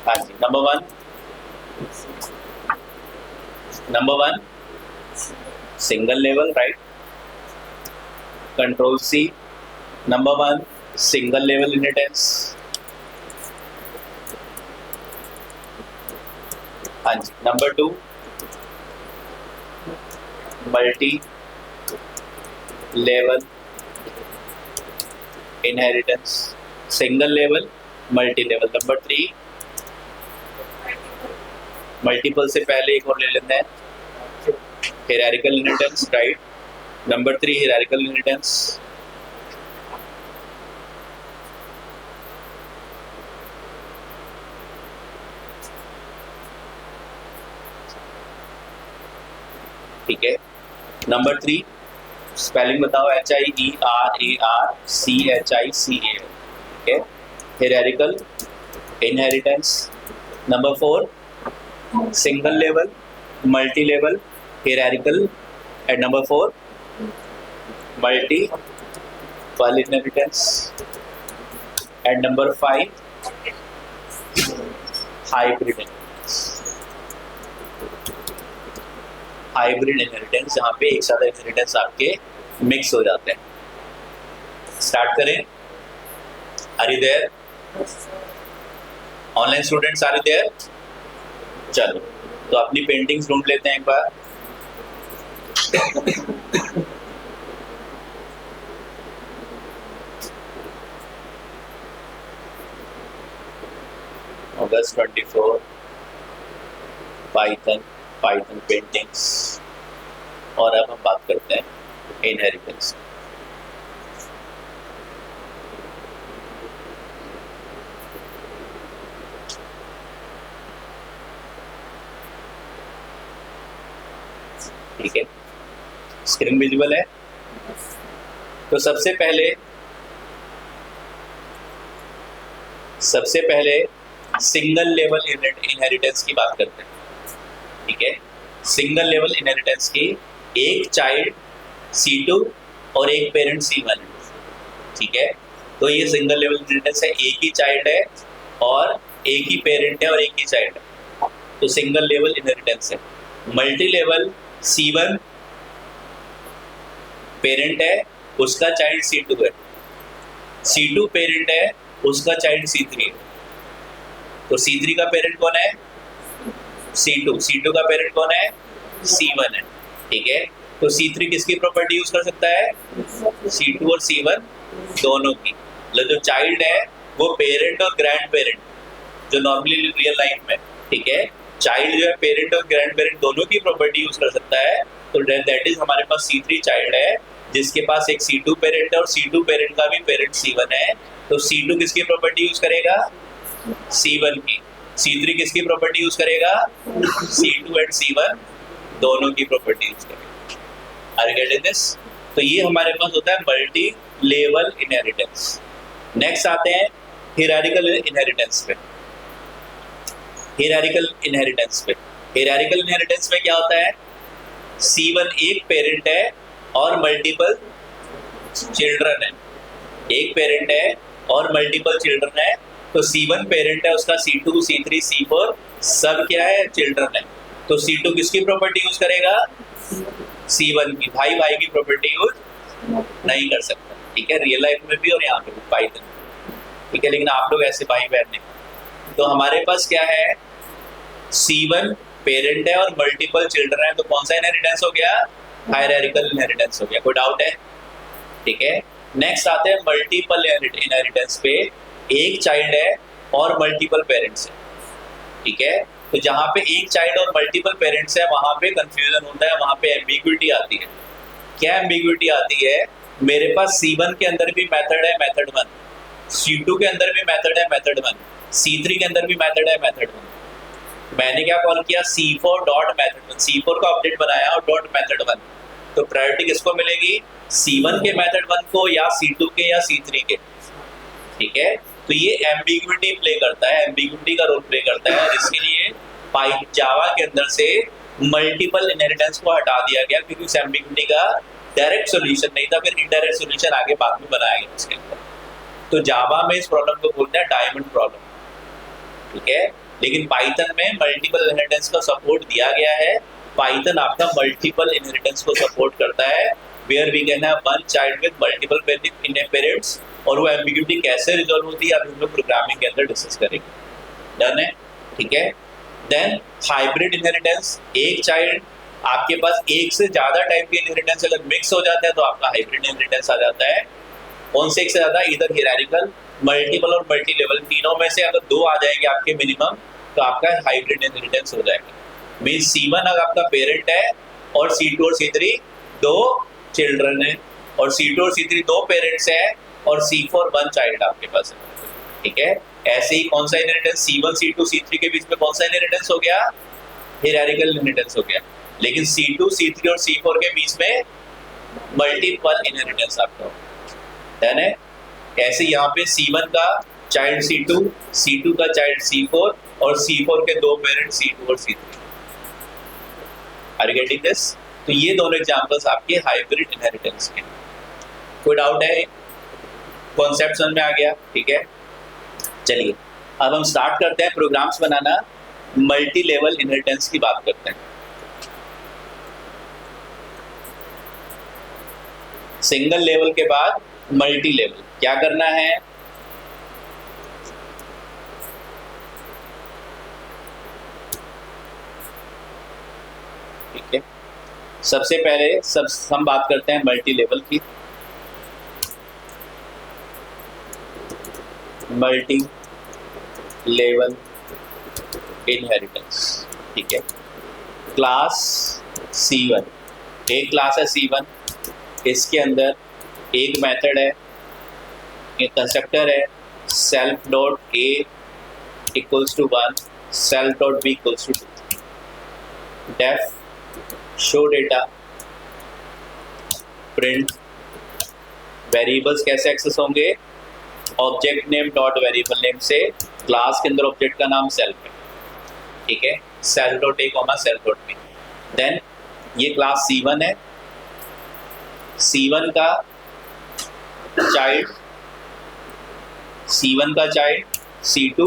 हाँ जी, number one single level, right. Control C. Number 1 single level inheritance. हाँ जी। Number 2 multi level inheritance. Single level, multi level. Number 3 multiple से पहले एक और ले लेते हैं, hierarchical inheritance, right. Number 3 hierarchical inheritance. ठीक है। नंबर 3 स्पेलिंग बताओ, HIERARCHICA। ठीक है, hierarchical inheritance. Number 4 single level, multi level, hierarchical, and number 4 multiple inheritance, and number 5 hybrid inheritance. Hybrid inheritance, जहां पे एक साथ इनहेरिटेंस आपके मिक्स हो जाते हैं। स्टार्ट करें। Are you there? Online students are you there? चलो, तो अपनी पेंटिंग्स ढूंढ लेते हैं एक बार। August 24 Python paintings. और अब हम बात करते हैं इनहेरिटेंस। ठीक है, स्क्रीन विजिबल है? तो सबसे पहले सिंगल लेवल इनहेरिटेंस की बात करते हैं। ठीक है, सिंगल लेवल इनहेरिटेंस की एक चाइल्ड C2 और एक पेरेंट C1 है। ठीक है, तो ये सिंगल लेवल इनहेरिटेंस है, एक ही चाइल्ड है और एक ही पेरेंट है और एक ही चाइल्ड है, तो सिंगल लेवल इनहेरिटेंस है। मल्टी लेवल C1 पेरेंट है, उसका चाइल्ड C2 है, C2 पेरेंट है, उसका चाइल्ड C3 है। तो C3 का पेरेंट कौन है? C2 का पेरेंट कौन है? C1 है। ठीक है, तो C3 किसकी प्रॉपर्टी यूज कर सकता है? C2 और C1 दोनों की। मतलब जो चाइल्ड है वो पेरेंट और ग्रैंड पेरेंट, जो नॉर्मली रियल लाइफ में, ठीक है, चाइल्ड जो है पेरेंट और ग्रैंड पेरेंट दोनों की प्रॉपर्टी यूज कर सकता है। तो दैट इज हमारे पास C3 चाइल्ड है, जिसके पास एक C2 पेरेंट है और C2 पेरेंट का भी पेरेंट C1 है। तो C2 किसकी प्रॉपर्टी यूज करेगा? C1 की। C3 किसकी प्रॉपर्टी यूज करेगा? C2 एंड C1 दोनों की प्रॉपर्टी यूज करेगा। Are you getting this? तो ये हमारे पास होता है मल्टी लेवल इनहेरिटेंस। नेक्स्ट आते हैं हायरार्किकल इनहेरिटेंस पे। हायरार्किकल इनहेरिटेंस में क्या होता है? C1 एक पेरेंट है और मल्टीपल चिल्ड्रन है। एक पेरेंट है और मल्टीपल चिल्ड्रन है। तो C1 पेरेंट है, उसका C2, C3, C4 सब क्या है? चिल्ड्रन है। तो C2 किसकी प्रॉपर्टी यूज करेगा? C1 की। भाई भाई की प्रॉपर्टी यूज नहीं कर सकता। ठीक है, रियल लाइफ में भी और यहाँ पे भी पाइथन। ठीक है, लेकिन आप लोग ऐसे भाई बहन नहीं। तो हमारे पास क्या है? C1 पेरेंट है और मल्टीपल चिल्ड्रन है, तो कौन सा इनहेरिटेंस हो गया? हायरार्किकल इनहेरिटेंस हो गया। कोई डाउट है? ठीक है, नेक्स्ट आते हैं मल्टीपल इनहेरिटेंस पे। एक चाइल्ड है और मल्टीपल पेरेंट्स है। ठीक है, तो जहां पे एक चाइल्ड और मल्टीपल पेरेंट्स है वहां पे कंफ्यूजन होता है, वहां पे एम्बिग्विटी आती है। क्या एम्बिग्विटी आती है? मेरे पास C1 के अंदर भी मेथड है, मेथड 1, C2 के अंदर भी मेथड है, मेथड 1, C3 के अंदर भी मेथड है, मेथड 1। मैंने क्या कॉल किया? C4 डॉट मेथड 1, C4 का अपडेट बनाया और डॉट मेथड 1। तो प्रायोरिटी किसको मिलेगी? C1 के मेथड 1 को या C2 के या C3 के। ठीक है, तो ये एम्बिग्विटी प्ले करता है, एम्बिग्विटी का रोल प्ले करता है, और इसके लिए जावा के अंदर से मल्टीपल इनहेरिटेंस को हटा दिया गया, क्योंकि उस एम्बिग्विटी का डायरेक्ट सॉल्यूशन नहीं था, फिर इनडायरेक्ट सॉल्यूशन आगे बाद में बनाया गया इसके अंदर। तो जावा में इस प्रॉब्लम को बोलते हैं डायमंड प्रॉब्लम। ठीक है, लेकिन पाइथन में मल्टीपल इनहेरिटेंस का सपोर्ट दिया गया है। पाइथन आपका मल्टीपल इनहेरिटेंस को सपोर्ट करता है, where we can have one child with multiple parents, और वो एम्बिग्यूटी कैसे रिजॉल्व होती है अभी हम लोग प्रोग्रामिंग के अंदर डिस्कस करेंगे। डन है, ठीक है। देन हाइब्रिड इनहेरिटेंस, एक चाइल्ड आपके पास एक से ज्यादा टाइप के इनहेरिटेंस अगर मिक्स हो जाता है तो आपका हाइब्रिड इनहेरिटेंस आ जाता है। कौन से एक से ज्यादा, इधर हियरार्किकल, मल्टीपल और मल्टी लेवल, तीनों में से अगर दो आ जाएंगे आपके मिनिमम तो आपका हाइब्रिड इनहेरिटेंस हो जाएगा। मींस C1 अगर आपका पेरेंट है और C2 और C3 दो चिल्ड्रन है, और C2 और C3 दो पेरेंट्स है, और C4 वन चाइल्ड आपके पास है, ठीक है। ऐसे ही कौन सा इनहेरिटेंस, C1 C2 C3 के बीच में कौन सा इनहेरिटेंस हो गया, हियरार्किकल इनहेरिटेंस हो गया। लेकिन C2 C3 और C4 के बीच में मल्टीपल इनहेरिटेंस आपका डन है। ऐसे यहाँ पे C1 का चाइल्ड C2, C2 का चाइल्ड C4, और C4 के दो पेरेंट C2 और C3। Are you getting this? तो ये दोनों एग्जांपल्स आपके हाइब्रिड इनहेरिटेंस के। कोई डाउट है? कॉन्सेप्ट समझ में आ गया? ठीक है, चलिए अब हम स्टार्ट करते हैं प्रोग्राम्स बनाना। मल्टी लेवल इनहेरिटेंस की बात करते हैं। सिंगल लेवल के बाद मल्टी लेवल क्या करना है, ठीक है। सबसे पहले हम बात करते हैं मल्टी लेवल की। मल्टी लेवल इनहेरिटेंस, ठीक है। क्लास C1, एक क्लास है C1, इसके अंदर एक मेथड है, एक कंस्ट्रक्टर है, self dot A equals to 1, self dot B equals to 2। Def show data, print, variables कैसे एक्सेस होंगे, object name dot variable name से, क्लास के अंदर ऑब्जेक्ट का नाम सेल्फ है, ठीक है, self dot A comma self dot B। Then ये क्लास C1 है, C1 का चाइल्ड C2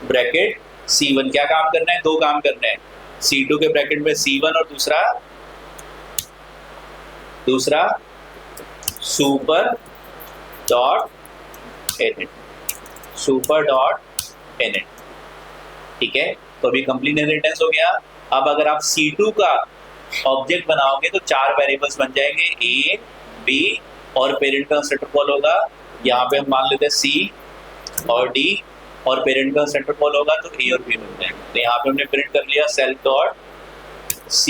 ब्रैकेट C1, क्या काम करना है, दो काम करना है। C2 के ब्रैकेट में C1 और दूसरा सुपर डॉट इनिट, ठीक है। तो अभी कंप्लीट इनहेरिटेंस हो गया। अब अगर आप C2 का ऑब्जेक्ट बनाओगे तो चार वेरिएबल्स बन जाएंगे, A, B और पेरेंट का कंस्ट्रक्टर कॉल होगा। यहाँ पे हम मान लेते हैं C और D, और पेरेंट का कंस्ट्रक्टर कॉल होगा तो A और B बन जाएंगे। तो यहाँ पे हमने प्रिंट कर लिया self dot C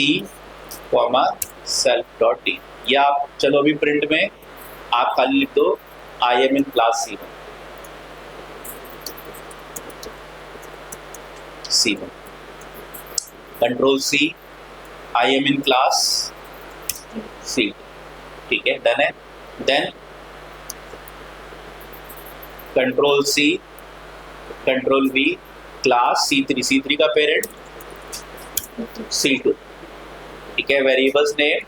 comma self dot D। या आप चलो अभी प्रिंट में आप खाली लिख दो I am in class C1, control C, I am in class C, ठीक है, डन है। Then control C, control V, class C3 का पेरेंट C2, ठीक है। Variables name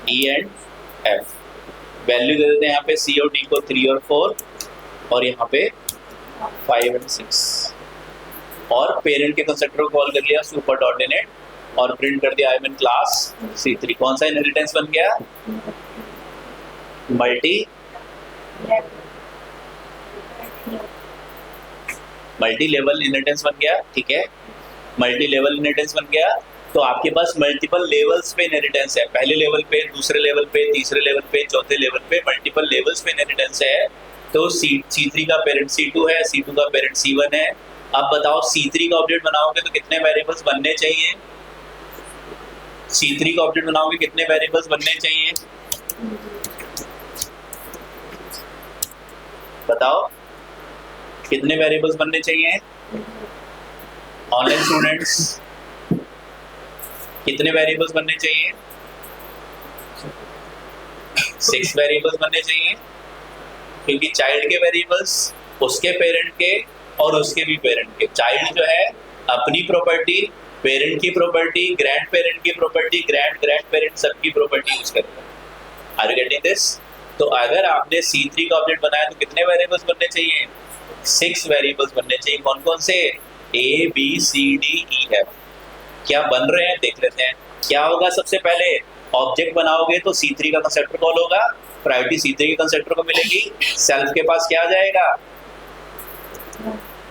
E and F, value दे देते हैं यहाँ पे C और D को 3 और 4, और यहाँ पे 5 एंड 6, और पेरेंट के कंस्ट्रक्टर को कॉल कर लिया सुपर डॉट इनिट, और प्रिंट कर दिया आई एम इन क्लास C3। कौन सा इनहेरिटेंस बन गया, मल्टी लेवल इनहेरिटेंस बन गया, ठीक है। मल्टी लेवल इनहेरिटेंस बन गया तो आपके पास मल्टीपल लेवल्स पे इनहेरिटेंस है, पहले लेवल पे, दूसरे लेवल पे, तीसरे लेवल पे, चौथे लेवल पे, मल्टीपल लेवल्स पे इनहेरिटेंस है। तो C3 का पेरेंट C2 है, C2 का पेरेंट C1 है। अब बताओ C3 का ऑब्जेक्ट बनाओगे तो कितने वेरिएबल्स बनने चाहिए, C3 का ऑब्जेक्ट बनाओगे कितने वेरिएबल्स बनने चाहिए, बताओ कितने वेरिएबल्स बनने चाहिए। ऑनलाइन स्टूडेंट्स कितने वेरिएबल्स बनने चाहिए, 6 वेरिएबल्स बनने चाहिए, क्योंकि चाइल्ड के वेरिएबल्स उसके पेरेंट के और उसके भी पेरेंट के। चाइल्ड जो है अपनी प्रॉपर्टी, पेरेंट की प्रॉपर्टी, ग्रैंड पेरेंट की प्रॉपर्टी, ग्रैंड पेरेंट सबकी प्रॉपर्टी यूज करता है। Are you getting this? तो अगर आपने C3 का ऑब्जेक्ट बनाया तो कितने वेरिएबल्स बनने चाहिए, 6 वेरिएबल्स बनने चाहिए। कौन कौन से, A B C D E F। क्या बन रहे हैं देख लेते हैं। क्या होगा, सबसे पहले ऑब्जेक्ट बनाओगे तो C3 का कंस्ट्रक्टर कॉल होगा, प्रायोरिटी C3 के कंस्ट्रक्टर को मिलेगी, सेल्फ के पास क्या आ जाएगा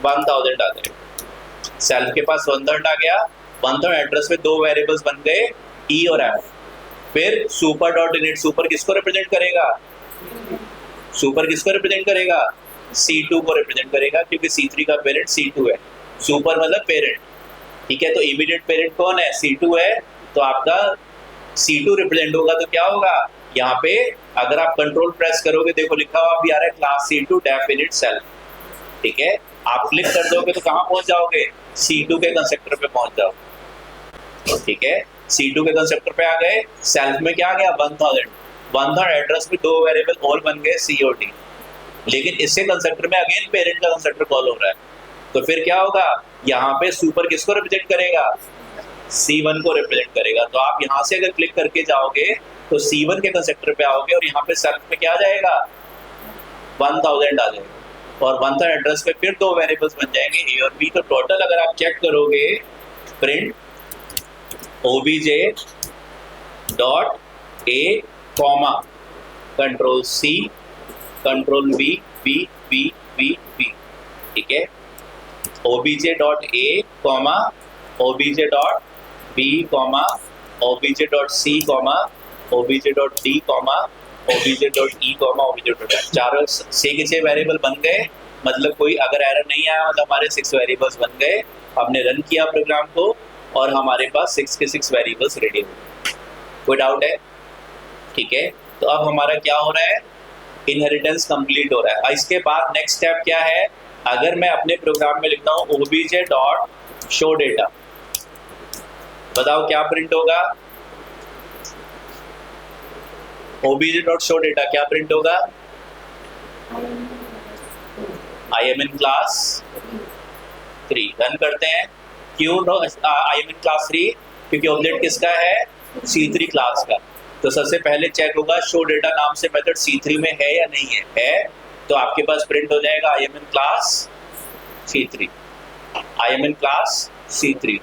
1000 आ जाएगा, सेल्फ के पास 1000 आ गया, 1000 एड्रेस में दो वेरिएबल्स बन गए E और F। फिर सुपर डॉट इनिट, सुपर किसको रिप्रेजेंट करेगा, सुपर किसको रिप्रेजेंट करेगा C2 को रिप्रेजेंट करेगा, क्योंकि C3 का पेरेंट C2 है, सुपर मतलब पेरेंट, ठीक है। तो इमीडिएट पेरेंट कौन है, C2 है, तो आपका C2 रिप्रेजेंट होगा तो क्या होगा, यहाँ पे अगर आप कंट्रोल प्रेस करोगे, देखो लिखा हुआ भी आ रहा है class C2 def init self, ठीक है। आप क्लिक कर दोगे तो कहाँ पहुंच जाओगे, C2 के कंस्ट्रक्टर पे पहुंच जाओगे, ठीक है। C2 के कंस्ट्रक्टर पे आ गए, सेल्फ में क्या आ गया 1000 एड्रेस में दो वेरिएबल और बन गए C और D, लेकिन इससे कंस्ट्रक्टर में अगेन पेरेंट का कंस्ट्रक्टर कॉल हो रहा है, तो फिर क्या होगा, यहाँ पे सुपर किसको रिप्रेजेंट करेगा, C1 को रिप्रेजेंट करेगा। तो आप यहाँ से अगर क्लिक करके जाओगे तो C1 के कंस्ट्रक्टर पे आओगे और यहाँ पे सेल्फ में क्या आ जाएगा 1000 आ जाएगा, और 1000 एड्रेस पे फिर दो वेरिएबल्स बन जाएंगे A और B। तो टोटल अगर आप चेक करोगे, print obj dot A comma control C control V V V V V, ठीक है। obj dot A comma obj dot B comma obj dot C comma obj dot D comma obj dot E comma obj dot F, चारों से किसी variable बन गए, मतलब कोई अगर एरर नहीं आया, मतलब हमारे 6 वेरिएबल्स बन गए, हमने रन किया प्रोग्राम को और हमारे पास 6 के 6 वेरिएबल्स रेडी हो गए। कोई डाउट है, ठीक है। तो अब हमारा क्या हो रहा है, इनहेरिटेंस कंप्लीट हो रहा है। इसके बाद नेक्स्ट स्टेप क्या है, अगर मैं अपने प्रोग्राम में लिखता हूँ obj डॉट शो डेटा, बताओ क्या प्रिंट होगा, obj डॉट शो डेटा क्या प्रिंट होगा, I am in class 3। Run करते हैं, क्यों I am in class 3, क्योंकि ऑब्जेक्ट किसका है C3 क्लास का। तो सबसे पहले चेक होगा शो डेटा नाम से मेथड C3 में है या नहीं है, तो आपके पास प्रिंट हो जाएगा I am in class C3, I am in class C3।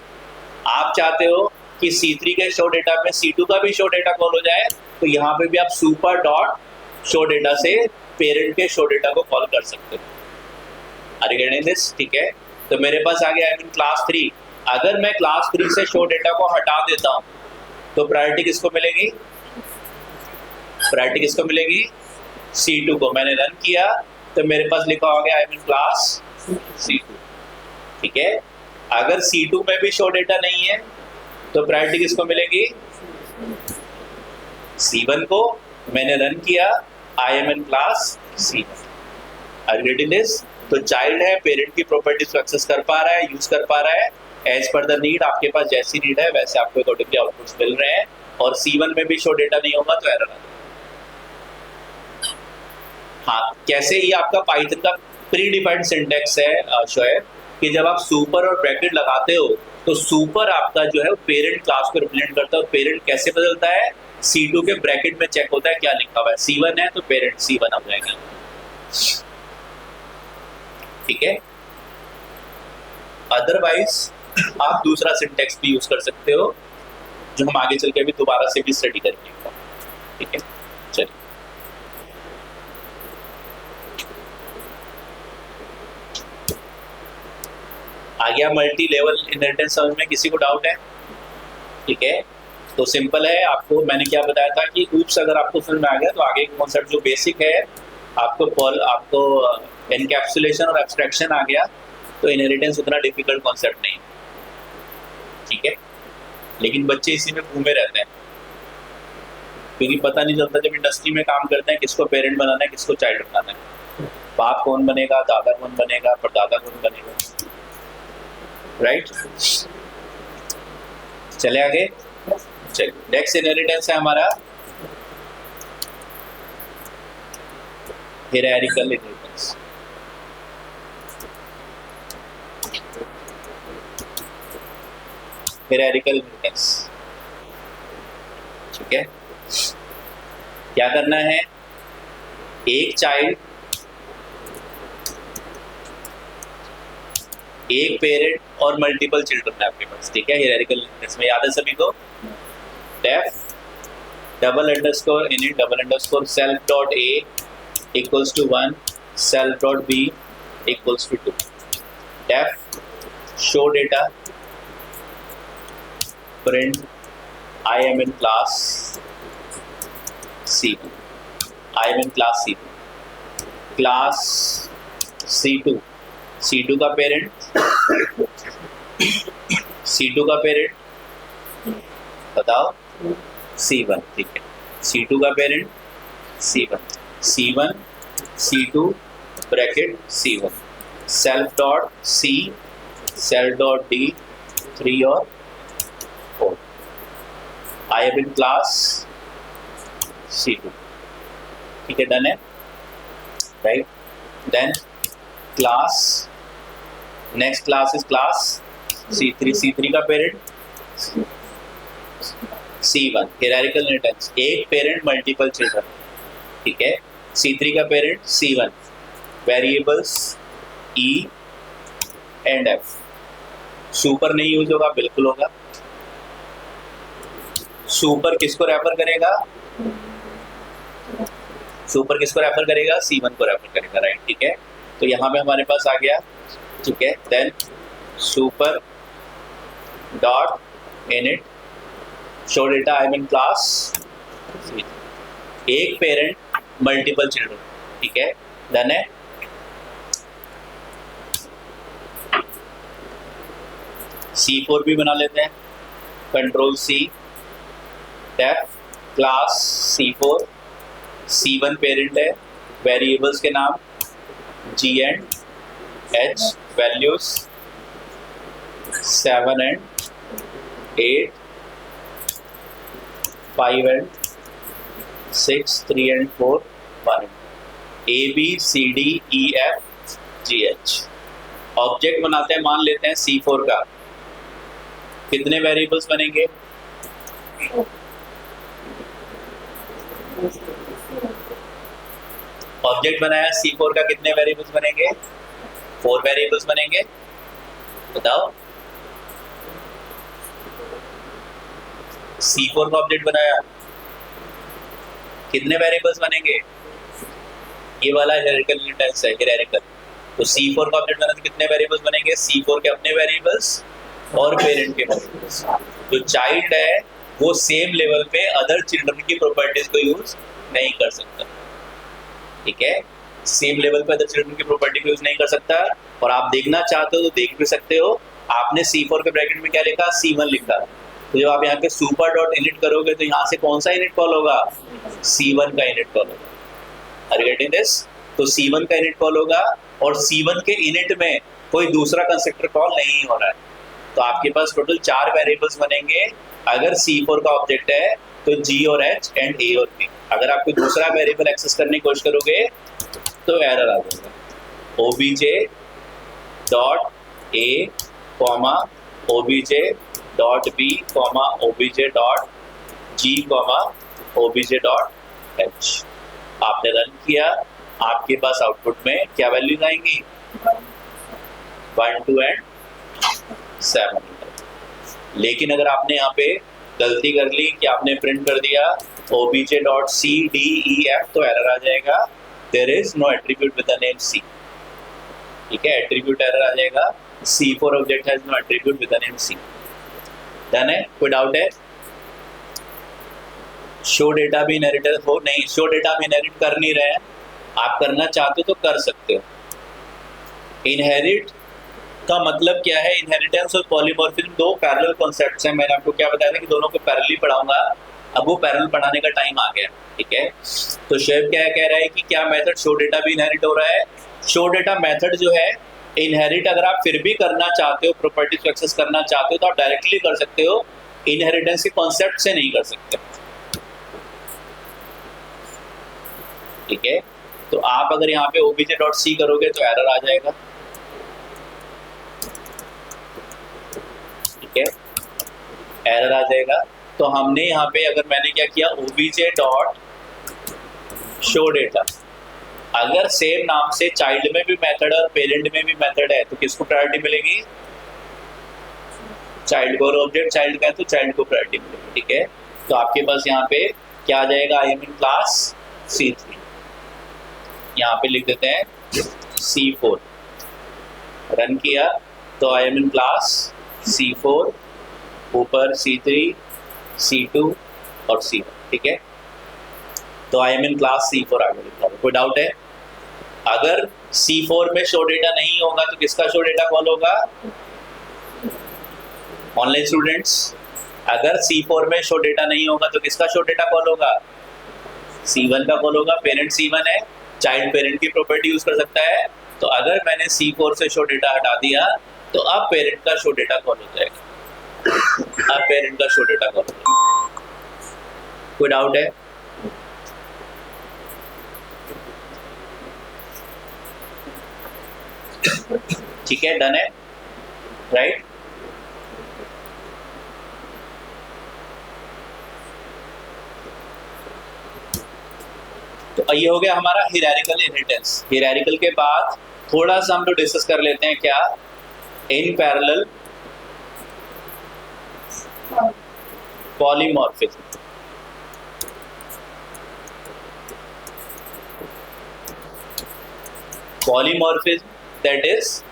आप चाहते हो कि C3 के शो डेटा में C2 का भी शो डेटा कॉल हो जाए, तो यहाँ पे भी आप सुपर डॉट शो डेटा से पेरेंट के शो डेटा को कॉल कर सकते हो। आर यू गेटिंग दिस, ठीक है। तो मेरे पास आ गया आई मीन क्लास 3, अगर मैं क्लास 3 से शो डेटा को हटा देता हूँ तो प्रायोरिटी किसको मिलेगी, प्रायोरिटी किसको मिलेगी C2 को। मैंने रन किया तो मेरे पास लिखा हो गया आई मीन क्लास C2, ठीक है। अगर C2 में भी शो डेटा नहीं है तो प्रायोरिटी किसको मिलेगी C1 को। मैंने रन किया I am in class C1। Are you getting this. तो चाइल्ड है, पेरेंट की प्रॉपर्टीज को एक्सेस कर पा रहा है, यूज कर पा रहा है, एज पर द नीड। आपके पास जैसी नीड है वैसे आपको अकॉर्डिंगली आउटपुट्स मिल रहे हैं, और C1 में भी शो डेटा नहीं होगा तो एरर आ जाएगा। हाँ, कैसे ये आपका पाइथन का प्री डिफाइंड सिंटेक्स है शोएब, कि जब आप सुपर और ब्रैकेट लगाते हो तो सुपर आपका जो है पेरेंट क्लास को रिप्रेजेंट करता है, और पेरेंट कैसे बदलता है, C2 के ब्रैकेट में चेक होता है क्या लिखा हुआ है, C1 है तो पेरेंट C1 आ जाएगा, ठीक है। अदरवाइज आप दूसरा सिंटेक्स भी यूज कर सकते हो, जो हम आगे चल के भी दोबारा से भी स्टडी करेंगे, ठीक है। चलिए आ गया मल्टी लेवल इनहेरिटेंस समझ में, किसी को डाउट है, ठीक है। तो सिंपल है, आपको मैंने क्या बताया था कि ऊप्स अगर आपको समझ में आ गया तो आगे कॉन्सेप्ट जो बेसिक है आपको एनकैप्सुलेशन और एब्स्ट्रैक्शन आ गया तो इनहेरिटेंस उतना डिफिकल्ट कॉन्सेप्ट नहीं, ठीक है। लेकिन बच्चे इसी में घूमे रहते हैं, क्योंकि पता नहीं चलता जब इंडस्ट्री में काम करते हैं किसको पेरेंट बनाना है किसको चाइल्ड बनाना है, बाप कौन बनेगा, दादा कौन बनेगा, परदादा कौन बनेगा, राइट। चले आगे, चलिए नेक्स्ट इनहेरिटेंस है हमारा हायरार्किकल इनहेरिटेंस। हायरार्किकल इनहेरिटेंस, ठीक है। क्या करना है, एक चाइल्ड, एक पेरेंट और मल्टीपल चिल्ड्रन है आपके पास, ठीक है। हायरार्किकल इनहेरिटेंस में याद है सभी को, def double underscore init double underscore self dot a equals to 1 self dot b equals to 2 def show data print I am in class C2 I am in class C2 class C2 का parent C2 का parent बताओ C1 ठीक है C2 का parent C1 C2 bracket C1 self dot C self dot D 3 और 4 I am in class C2 ठीक है done है right then class next class is class C3 का पेरेंट C1 हायरार्किकल इनहेरिटेंस एक parent multiple children ठीक है C3 का parent C1 variables E and F super नहीं यूज होगा बिल्कुल होगा सुपर किसको रेफर करेगा C1 को रेफर करेगा राइट ठीक है तो यहाँ पे हमारे पास आ गया ठीक है then super dot init show data I mean class एक पेरेंट मल्टीपल चिल्ड्रन ठीक है डन है C4 भी बना लेते हैं control C def class C4 C1 parent है वेरिएबल्स के नाम G and H values 7 and 8 5 and 6 3 and 4 1 A B C D E F G H object बनाते हैं मान लेते हैं C4 का कितने वेरिएबल्स बनेंगे ऑब्जेक्ट बनाया C4 का कितने वेरिएबल्स बनेंगे 4 वेरिएबल्स बनेंगे बताओ C4 का ऑब्जेक्ट बनाया कितने वेरिएबल्स बनेंगे ये वाला हायरार्किकल इनहेरिटेंस है हायरार्किकल तो C4 का ऑब्जेक्ट बना तो कितने वेरिएबल्स बनेंगे C4 के अपने वेरिएबल्स और पेरेंट के वेरिएबल्स जो चाइल्ड है वो सेम लेवल पे अदर चिल्ड्रन की प्रॉपर्टीज को यूज नहीं कर सकता ठीक है सेम लेवल पे अदर चिल्ड्रन की प्रॉपर्टी को यूज नहीं कर सकता और आप देखना चाहते हो तो देख भी सकते हो आपने C4 के ब्रैकेट में क्या लिखा C1 लिखा तो जब आप यहाँ पे सुपर डॉट इनिट करोगे तो यहाँ से कौन सा इनिट कॉल होगा C1 का इनिट कॉल होगा आर यू गेटिंग दिस तो C1 का इनिट कॉल होगा और C1 के इनिट में कोई दूसरा कंस्ट्रक्टर कॉल नहीं हो रहा है तो आपके पास टोटल 4 वेरिएबल्स बनेंगे अगर C4 का ऑब्जेक्ट है तो G और H एंड A और B अगर आप कोई दूसरा वेरिएबल एक्सेस करने की कोशिश करोगे तो एरर आ जाएगा obj dot a comma obj dot b comma obj dot g comma obj dot h आपने रन किया आपके पास आउटपुट में क्या वैल्यूज आएंगी 1 2 एंड 7 लेकिन अगर आपने यहाँ पे गलती कर ली कि आपने प्रिंट कर दिया obj dot c d e f तो एरर आ जाएगा there is no attribute with the name c ठीक है एट्रीब्यूट एरर आ जाएगा C4 object has no attribute with the name C done है कोई डाउट है शो डेटा भी इनहेरिट हो नहीं शो डेटा भी इनहेरिट कर नहीं रहे हैं आप करना चाहते हो तो कर सकते हो इनहेरिट का मतलब क्या है इनहेरिटेंस और पॉलीमॉर्फिज्म दो पैरेलल कॉन्सेप्ट्स हैं मैंने आपको क्या बताया था कि दोनों को पैरेलली पढ़ाऊंगा अब वो पैरेलल पढ़ाने का टाइम आ गया ठीक है तो शेफ क्या कह रहा है कि क्या मेथड शो डेटा भी इनहेरिट हो रहा है शो डेटा मेथड जो है इनहेरिट अगर आप फिर भी करना चाहते हो प्रॉपर्टीज को एक्सेस करना चाहते हो तो आप डायरेक्टली कर सकते हो इनहेरिटेंस के कॉन्सेप्ट से नहीं कर सकते ठीक है तो आप अगर यहाँ पे obj.c करोगे तो एरर आ जाएगा ठीक है एरर आ जाएगा तो हमने यहाँ पे अगर मैंने क्या किया obj.show डेटा अगर सेम नाम से चाइल्ड में भी मेथड और पेरेंट में भी मेथड है तो किसको प्रायोरिटी मिलेगी चाइल्ड को और ऑब्जेक्ट चाइल्ड का है तो चाइल्ड को प्रायोरिटी मिलेगी ठीक है तो आपके पास यहाँ पे क्या आ जाएगा, I am in class C3, यहाँ पे लिख देते हैं C4, रन किया तो आई एम इन क्लास C4, ऊपर C3, C2 और C1, ठीक है। तो आई एम इन क्लास C4 आगे लिखा, कोई डाउट है? अगर C4 में शो डेटा नहीं होगा तो किसका शो डेटा कॉल होगा? ऑनलाइन स्टूडेंट्स, अगर C4 में शो डेटा नहीं होगा तो किसका शो डेटा कॉल होगा? C1 का कॉल होगा। पेरेंट C1 है, चाइल्ड पेरेंट की प्रॉपर्टी यूज कर सकता है। तो अगर मैंने C4 से शो डेटा हटा दिया तो अब पेरेंट का शो डेटा कॉल हो जाएगा, अब पेरेंट का शो डेटा कॉल हो जाएगा। कोई डाउट है? ठीक है, डन है, राइट। तो ये हो गया हमारा हियरार्किकल इनहेरिटेंस। हियरार्किकल के बाद थोड़ा सा हम लोग डिस्कस कर लेते हैं क्या, in parallel polymorphism. Polymorphism that is,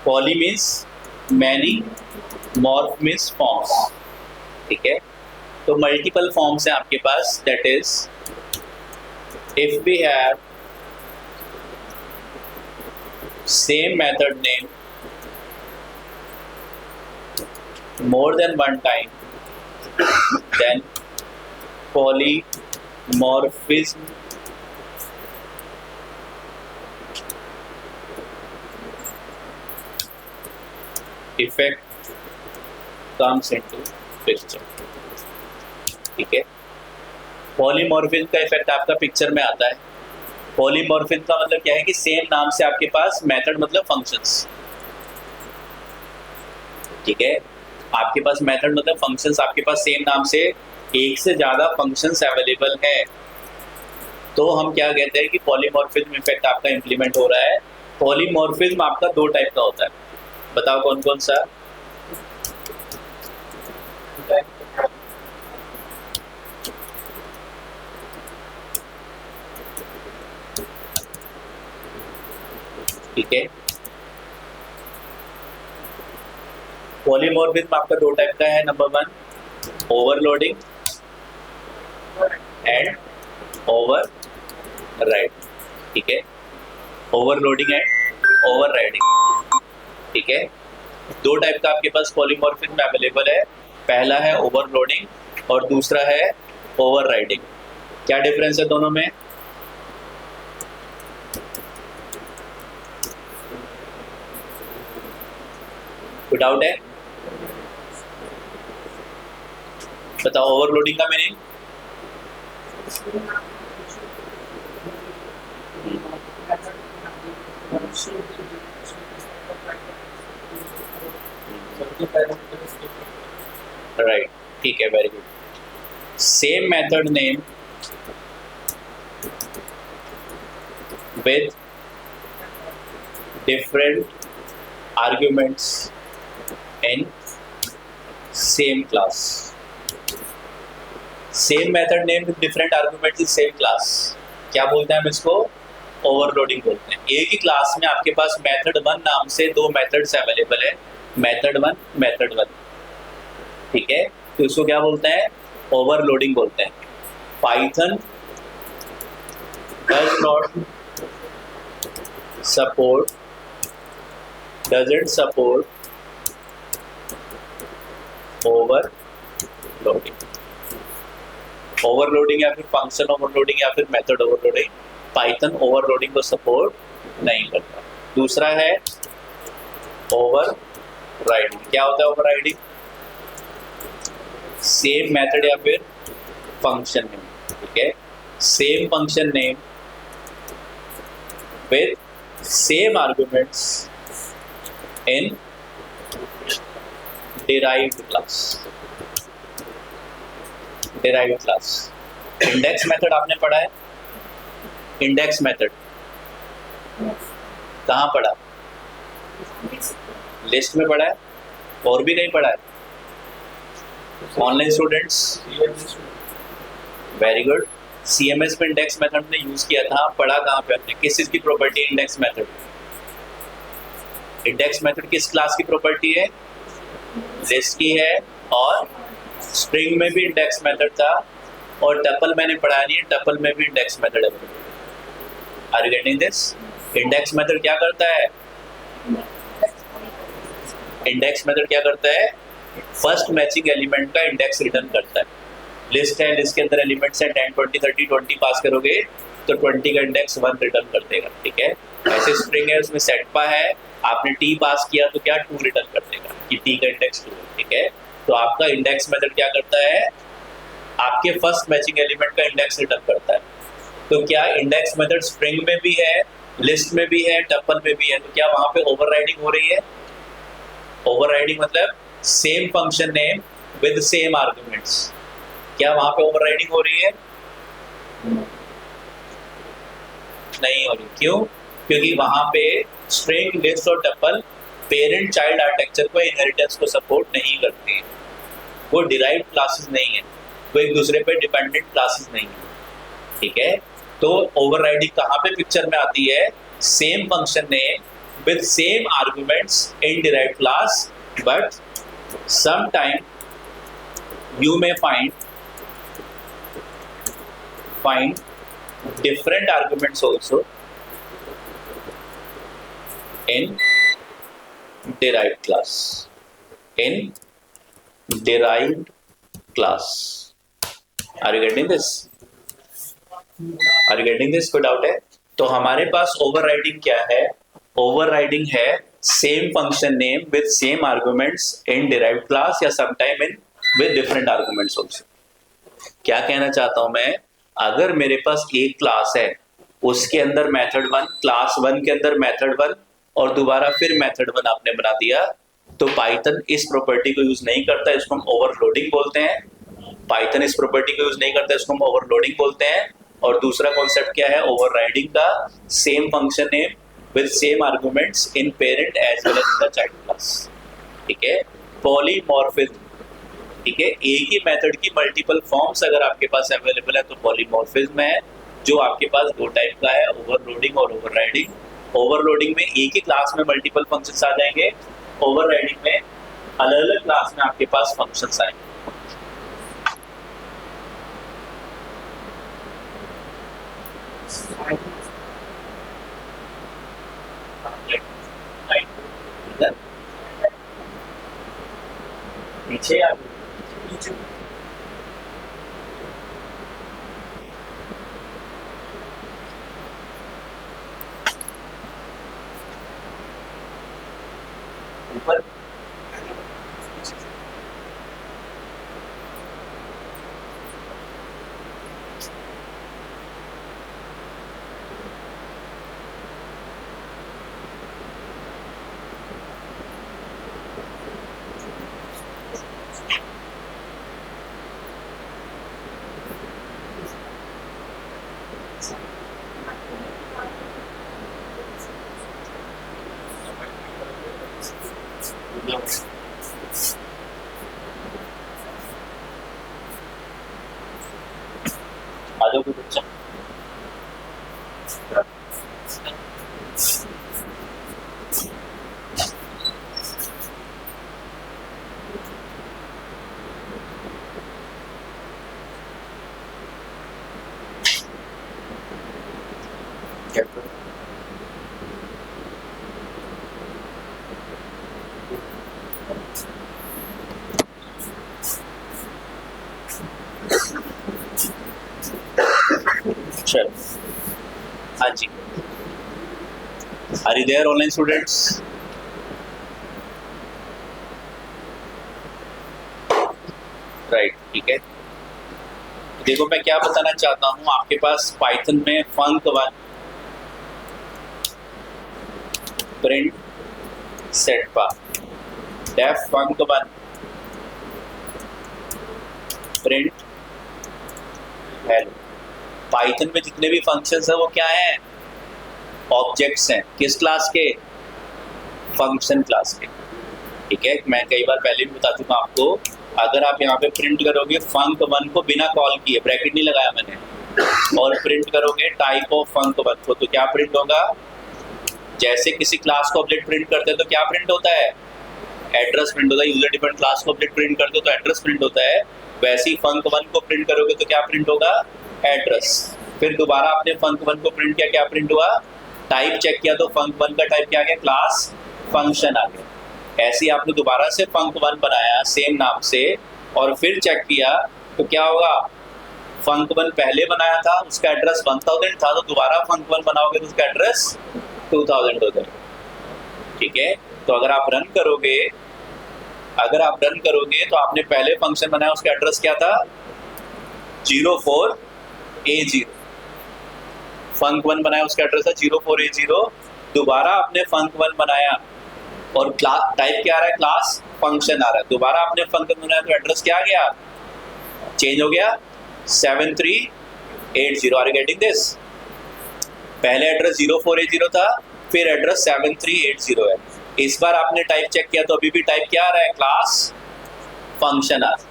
poly means many, morph means forms, ठीक है। तो मल्टीपल फॉर्म्स हैं आपके पास, that is if we have same method name more than one time, then polymorphism effect comes into picture, ठीक है। Polymorphism का effect आपका पिक्चर में आता है। पॉलीमॉर्फिज्म का मतलब क्या है कि सेम नाम से आपके पास मेथड मतलब फंक्शंस, ठीक है। आपके पास मेथड मतलब फंक्शंस, आपके पास सेम नाम से एक से ज्यादा फंक्शंस अवेलेबल है, तो हम क्या कहते हैं कि पॉलीमॉर्फिज्म इफेक्ट आपका इंप्लीमेंट हो रहा है। पॉलीमॉर्फिज्म आपका दो टाइप का होता है, बताओ कौन कौन सा? ठीक है, पॉलीमॉर्फिज्म आपका दो टाइप का है। नंबर 1 ओवरलोडिंग एंड ओवरराइडिंग, ठीक है। ओवरलोडिंग एंड ओवरराइडिंग, ठीक है। दो टाइप का आपके पास पॉलीमॉर्फिज्म अवेलेबल है, पहला है ओवरलोडिंग और दूसरा है ओवरराइडिंग। क्या डिफरेंस है दोनों में? कोई डाउट है? बताओ ओवरलोडिंग का मीनिंग। राइट, ठीक है, very good. Same method name with different arguments in same class. Same method name with different arguments in same class. क्या बोलते हैं हम इसको? ओवरलोडिंग बोलते हैं। एक ही क्लास में आपके पास मेथड 1 नाम से दो मेथड्स अवेलेबल है, मेथड 1, मेथड 1, ठीक है। तो इसको क्या बोलते हैं? ओवरलोडिंग बोलते हैं। Python does not support, doesn't support overloading। Overloading या फिर फंक्शन ओवरलोडिंग या फिर मेथड ओवरलोडिंग, पाइथन ओवरलोडिंग को सपोर्ट नहीं करता। दूसरा है ओवरराइडिंग। क्या होता है ओवरराइडिंग? सेम मेथड या फिर फंक्शन नेम, ठीक है। Same function name with same arguments in derived class। derived class index method आपने पढ़ा है? इंडेक्स मेथड कहाँ पढ़ा? लिस्ट में पढ़ा है? और भी नहीं पढ़ा है? Online students, very good. CMS में इंडेक्स मेथड ने यूज किया था, पढ़ा कहाँ पे हमने, किस चीज की property index method? Index method किस क्लास की प्रॉपर्टी है? लिस्ट की है। और स्ट्रिंग में भी इंडेक्स मेथड था, और टपल मैंने पढ़ा नहीं है, टपल में भी इंडेक्स मेथड है। Are you getting this? Index method क्या करता है? इंडेक्स मेथड क्या करता है? फर्स्ट मैचिंग एलिमेंट का इंडेक्स रिटर्न करता है। लिस्ट है, लिस्ट के अंदर एलिमेंट्स है 10 20 30, 20 पास करोगे तो 20 का इंडेक्स 1 रिटर्न कर देगा, ठीक है। ऐसे स्ट्रिंग है, उसमें सेट पा है, आपने टी पास किया तो क्या 2 रिटर्न कर देगा कि टी का इंडेक्स 2, ठीक है। तो आपका इंडेक्स मेथड क्या करता है? आपके फर्स्ट मैचिंग एलिमेंट का इंडेक्स रिटर्न करता है। तो क्या इंडेक्स मेथड स्ट्रिंग में भी है, लिस्ट में भी है, टपल में भी है, तो क्या वहां पे ओवरराइडिंग हो रही है? ओवरराइडिंग मतलब same function name with same arguments, क्या वहां पे ओवरराइडिंग हो रही है? नहीं हो रही। क्यों? क्योंकि वहां पे स्ट्रिंग, लिस्ट और टपल पेरेंट चाइल्ड आर्किटेक्चर को इनहेरिटेंस को सपोर्ट नहीं करते हैं, वो डिराइव्ड क्लासेस नहीं है, वो एक दूसरे पे डिपेंडेंट क्लासेस नहीं है, ठीक है। तो ओवरराइडिंग कहाँ पे पिक्चर में आती है? Same function name with same arguments in derived class, but sometime you may find different arguments also in derived class, in derived class. Are you getting this? Are you getting this? कोई doubt है? तो हमारे पास overriding क्या है? Overriding है same function name with same arguments in derived class या sometime in with different arguments also. क्या कहना चाहता हूं मैं? अगर मेरे पास एक क्लास है, उसके अंदर मेथड 1, क्लास 1 के अंदर मेथड 1 और दोबारा फिर मेथड 1 आपने बना दिया, तो पाइथन इस प्रॉपर्टी को यूज नहीं करता, इसको हम ओवरलोडिंग बोलते हैं। पाइथन इस प्रॉपर्टी को यूज नहीं करता, इसको हम ओवरलोडिंग बोलते हैं। और दूसरा कॉन्सेप्ट क्या है ओवरराइडिंग का? Same function name with same arguments in parent as well as in the child class, ठीक है। पॉलीमॉर्फिज्म, ठीक है, एक ही मेथड की मल्टीपल फॉर्म्स अगर आपके पास अवेलेबल है तो पॉलीमॉर्फिज्म है, जो आपके पास दो टाइप का है, ओवरलोडिंग और ओवरराइडिंग। ओवरलोडिंग में एक ही क्लास में मल्टीपल फंक्शंस आ जाएंगे, ओवरराइडिंग में अलग अलग क्लास में आपके पास फंक्शंस आएंगे। पीछे आ ऊपर आ जाओ कोई बच्चा। चलो, हाँ जी, are you there online students? Right, ठीक है। देखो मैं क्या बताना चाहता हूं, आपके पास पाइथन में func1 प्रिंट सेटपा def func1 print hello. Python में जितने भी फंक्शंस हैं वो क्या हैं? ऑब्जेक्ट्स हैं। किस क्लास के? फंक्शन क्लास के, ठीक है। मैं कई बार पहले भी बता चुका आपको, अगर आप यहाँ पे प्रिंट करोगे func1 को बिना कॉल किए, ब्रैकेट नहीं लगाया मैंने, और प्रिंट करोगे टाइप ऑफ func1 को, तो क्या प्रिंट होगा? जैसे किसी क्लास को ऑब्जेक्ट प्रिंट करते हैं तो क्या प्रिंट होता है? एड्रेस प्रिंट होता है। यूजर डिफाइंड क्लास को ऑब्जेक्ट प्रिंट करते हो तो एड्रेस प्रिंट होता है। वैसे ही func1 को प्रिंट करोगे तो क्या प्रिंट होगा? एड्रेस। फिर दोबारा आपने func1 को प्रिंट किया, क्या प्रिंट हुआ? टाइप चेक किया तो func1 का टाइप क्या आ गया? क्लास फंक्शन आ गया। ऐसे ही आपने दोबारा से func1 बनाया सेम नाम से और फिर चेक किया तो क्या होगा? func1 पहले बनाया था, उसका एड्रेस 1000 था, तो दोबारा func1 बनाओगे तो उसका एड्रेस 2000 हो जाएगा। ठीक है, तो अगर आप रन करोगे तो आपने पहले फंक्शन बनाया, उसका एड्रेस क्या था? 04A0। func1 बनाया, उसका एड्रेस था 04A0। दोबारा आपने func1 बनाया और क्लास टाइप क्या आ रहा है? क्लास फंक्शन आ रहा है। दोबारा आपने func1 बनाया तो एड्रेस क्या आ गया? चेंज हो गया 7380। Are you getting this? पहले एड्रेस 04A0 था, फिर एड्रेस 7380 है। इस बार आपने टाइप चेक किया तो अभी भी टाइप क्या आ रहा है? क्लास फंक्शन आ रहा है।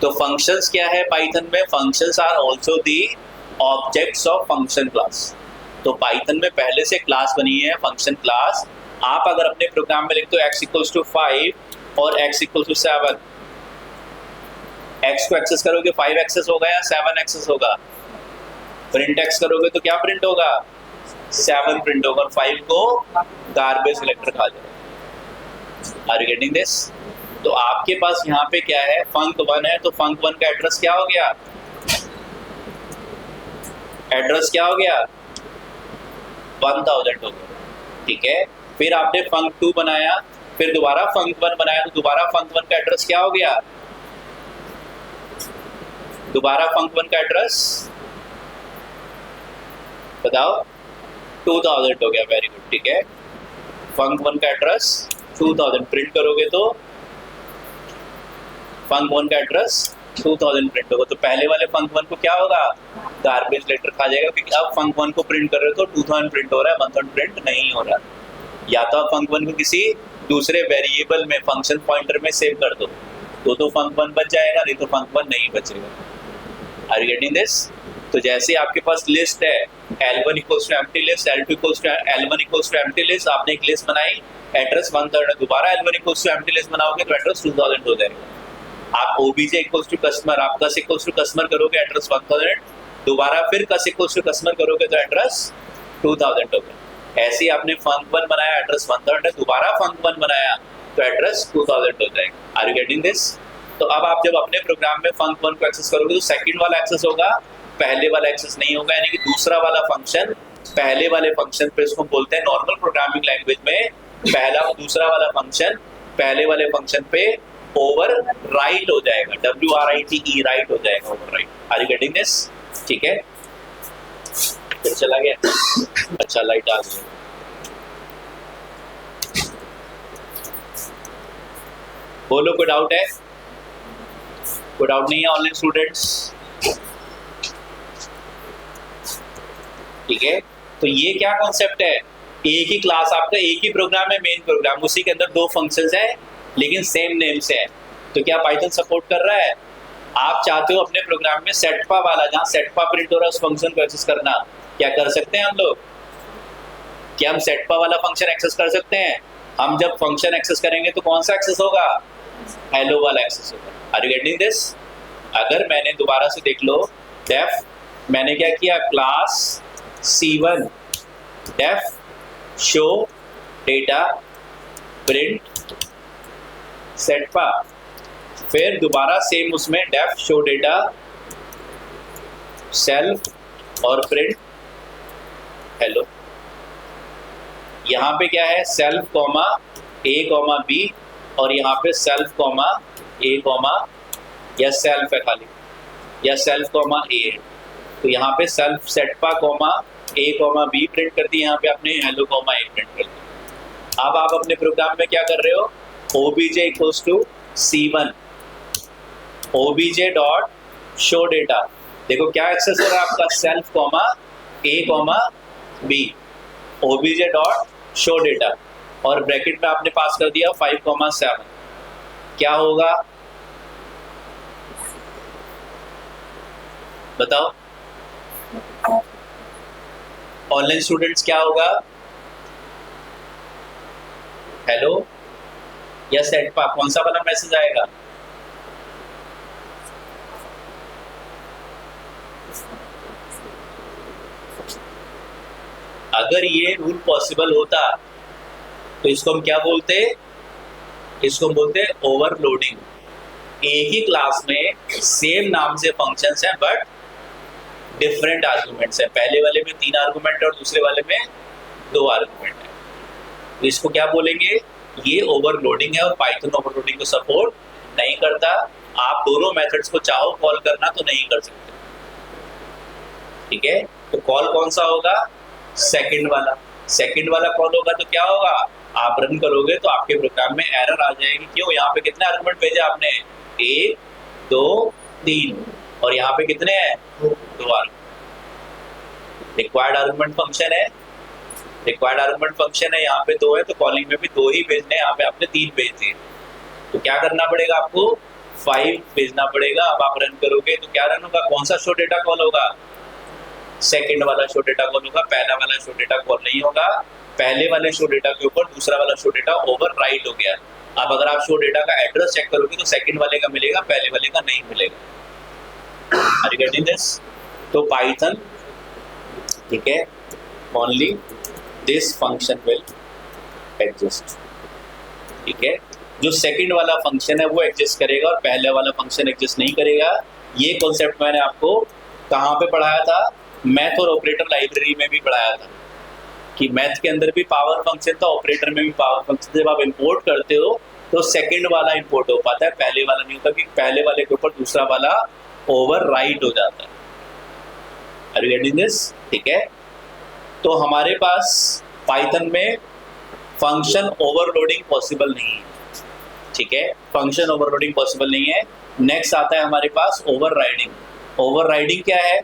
तो फंक्शंस क्या है पाइथन में? Functions are also the objects of function class. तो पाइथन में पहले से क्लास बनी है फंक्शन क्लास। आप अगर अपने प्रोग्राम में लिखते हो x=5 और x=7, x को एक्सेस करोगे 5 एक्सेस होगा या 7 एक्सेस होगा? प्रिंट x करोगे तो क्या प्रिंट होगा? 7 प्रिंट होगा और 5 को गार्बेज सिलेक्टर खा जाएगा। Are you getting this? तो आपके पास यहाँ पे क्या है? func1 है, तो func1 का एड्रेस क्या हो गया? एड्रेस क्या हो गया? 1000 हो गया। ठीक है, फिर आपने func2 बनाया, फिर दोबारा func1 बनाया, तो दोबारा func1 का एड्रेस क्या हो गया? दोबारा func1 का एड्रेस बताओ? 2000 हो गया। Very good. ठीक है, func1 का एड्रेस 2000 प्रिंट करोगे तो func1 का एड्रेस 2000 प्रिंट होगा। तो पहले वाले func1 को क्या होगा? गार्बेज लेटर खा जाएगा, क्योंकि अब func1 को प्रिंट कर रहे हो तो 2000 प्रिंट हो रहा है, 1000 प्रिंट नहीं हो रहा। या तो आप func1 को किसी दूसरे वेरिएबल में फंक्शन पॉइंटर में सेव कर दो तो func1 बच जाएगा, नहीं तो func1 नहीं बचेगा। Are you getting this? तो जैसे आपके पास लिस्ट है L1 = empty list, L2 = L1 = empty list, आपने एक लिस्ट बनाई, एड्रेस 1000 है, दोबारा L1 = empty list बनाओगे तो एड्रेस 2000 हो जाएगा। आप obj = customer, आप cus = customer करोगे एड्रेस 1000, दोबारा फिर cus = customer करोगे तो एड्रेस 2000 हो गया। ऐसे ही आपने func1 बनाया, एड्रेस 1000 है, दोबारा func1 बनाया तो एड्रेस 2000 हो जाएगा। Are you getting this? तो अब आप जब अपने प्रोग्राम में func1 को एक्सेस करोगे तो सेकंड वाला एक्सेस होगा, पहले वाला एक्सेस नहीं होगा। यानी कि दूसरा वाला फंक्शन पहले वाले फंक्शन पे, इसको बोलते हैं नॉर्मल प्रोग्रामिंग लैंग्वेज में, पहला दूसरा वाला फंक्शन पहले वाले फंक्शन पे ओवर राइट हो जाएगा। WRITE राइट हो जाएगा, overwrite. Are you getting this? ठीक है, फिर चला गया। अच्छा, लाइट आ गई। बोलो, कोई डाउट है? कोई डाउट नहीं है ऑनलाइन स्टूडेंट्स? ठीक है, तो ये क्या कॉन्सेप्ट है? एक ही क्लास, आपका एक ही प्रोग्राम है, मेन प्रोग्राम, उसी के अंदर 2 फंक्शंस हैं लेकिन सेम नेम से है। तो क्या पाइथन सपोर्ट कर रहा है? आप चाहते हो अपने प्रोग्राम में सेटपा वाला, जहाँ सेटपा प्रिंट हो रहा है, उस फंक्शन को एक्सेस करना, क्या कर सकते हैं हम लोग? क्या हम सेटपा वाला फंक्शन एक्सेस कर सकते हैं? हम जब फंक्शन एक्सेस करेंगे तो कौन सा एक्सेस होगा? हेलो वाला एक्सेस होगा। Are you getting this? अगर मैंने दोबारा से देख लो, डेफ मैंने क्या किया? Class C1 def show data print सेटपा, फिर दोबारा सेम उसमें डेफ शो डेटा सेल्फ और प्रिंट हेलो। यहाँ पे क्या है? सेल्फ कॉमा A, B, और यहाँ पे सेल्फ कॉमा A, या सेल्फ है खाली, या सेल्फ कॉमा A है। तो यहाँ पे सेल्फ सेटपा कॉमा A, B प्रिंट कर दी, यहाँ पे आपने हेलो कॉमा A प्रिंट कर दी। अब आप अपने प्रोग्राम में क्या कर रहे हो? obj = C1 obj dot show data. देखो क्या एक्सेस हो रहा है आपका? Self comma A, B obj dot show data, और ब्रैकेट में आपने पास कर दिया 5, 7। क्या होगा बताओ? ऑनलाइन स्टूडेंट्स क्या होगा? हेलो या सेट पा कौन सा वाला मैसेज आएगा? अगर ये रूल पॉसिबल होता तो इसको हम क्या बोलते? इसको हम बोलते हैं ओवरलोडिंग। एक ही क्लास में सेम नाम से फंक्शंस हैं बट डिफरेंट आर्गुमेंट्स हैं। पहले वाले में 3 आर्गुमेंट और दूसरे वाले में 2 आर्गुमेंट है। तो इसको क्या बोलेंगे? ये ओवरलोडिंग है और पाइथन ओवरलोडिंग को सपोर्ट नहीं करता। आप दोनों मेथड्स को चाहो कॉल करना तो नहीं कर सकते। ठीक है, तो कॉल कौन सा होगा? सेकंड वाला। सेकंड वाला कॉल होगा तो क्या होगा? आप रन करोगे तो आपके प्रोग्राम में एरर आ जाएगी। क्यों? यहाँ पे कितने आर्गुमेंट भेजे आपने? 1 2 3 और यहाँ पे कितने हैं? 2 आर्गुमेंट। रिक्वायर्ड आर्गुमेंट फंक्शन है, रिक्वायर्ड आर्गुमेंट फंक्शन है, यहाँ पे 2 है तो कॉलिंग में भी 2 ही भेजने, यहाँ पे आपने 3 भेज दिए। तो क्या करना पड़ेगा आपको? 5 भेजना पड़ेगा। अब आप रन करोगे तो क्या रन होगा? कौन सा शो डेटा कॉल होगा? सेकंड वाला शो डेटा कॉल होगा, पहला वाला शो डेटा कॉल नहीं होगा। पहले वाले शो डेटा के ऊपर दूसरा वाला शो डेटा ओवरराइट हो गया। अब अगर आप शो डेटा का एड्रेस चेक करोगे तो सेकंड वाले का मिलेगा, पहले वाले का नहीं मिलेगा। Are you getting this? तो पाइथन, ठीक है, only this function will exist. ठीक है, जो सेकंड वाला फंक्शन है वो एग्जिस्ट करेगा और पहले वाला फंक्शन एग्जिस्ट नहीं करेगा। ये कॉन्सेप्ट मैंने आपको कहाँ पे पढ़ाया था? मैथ और ऑपरेटर लाइब्रेरी में भी पढ़ाया था कि मैथ के अंदर भी पावर फंक्शन था, ऑपरेटर में भी पावर फंक्शन। जब आप इंपोर्ट करते हो तो सेकंड वाला इंपोर्ट हो पाता है, पहले वाला नहीं होता, क्योंकि पहले वाले के ऊपर दूसरा वाला ओवरराइट हो जाता है। Are you getting this? ठीक है, तो हमारे पास पाइथन में फंक्शन ओवरलोडिंग पॉसिबल नहीं है। ठीक है, फंक्शन ओवरलोडिंग पॉसिबल नहीं है। नेक्स्ट आता है हमारे पास ओवरराइडिंग। ओवरराइडिंग क्या है?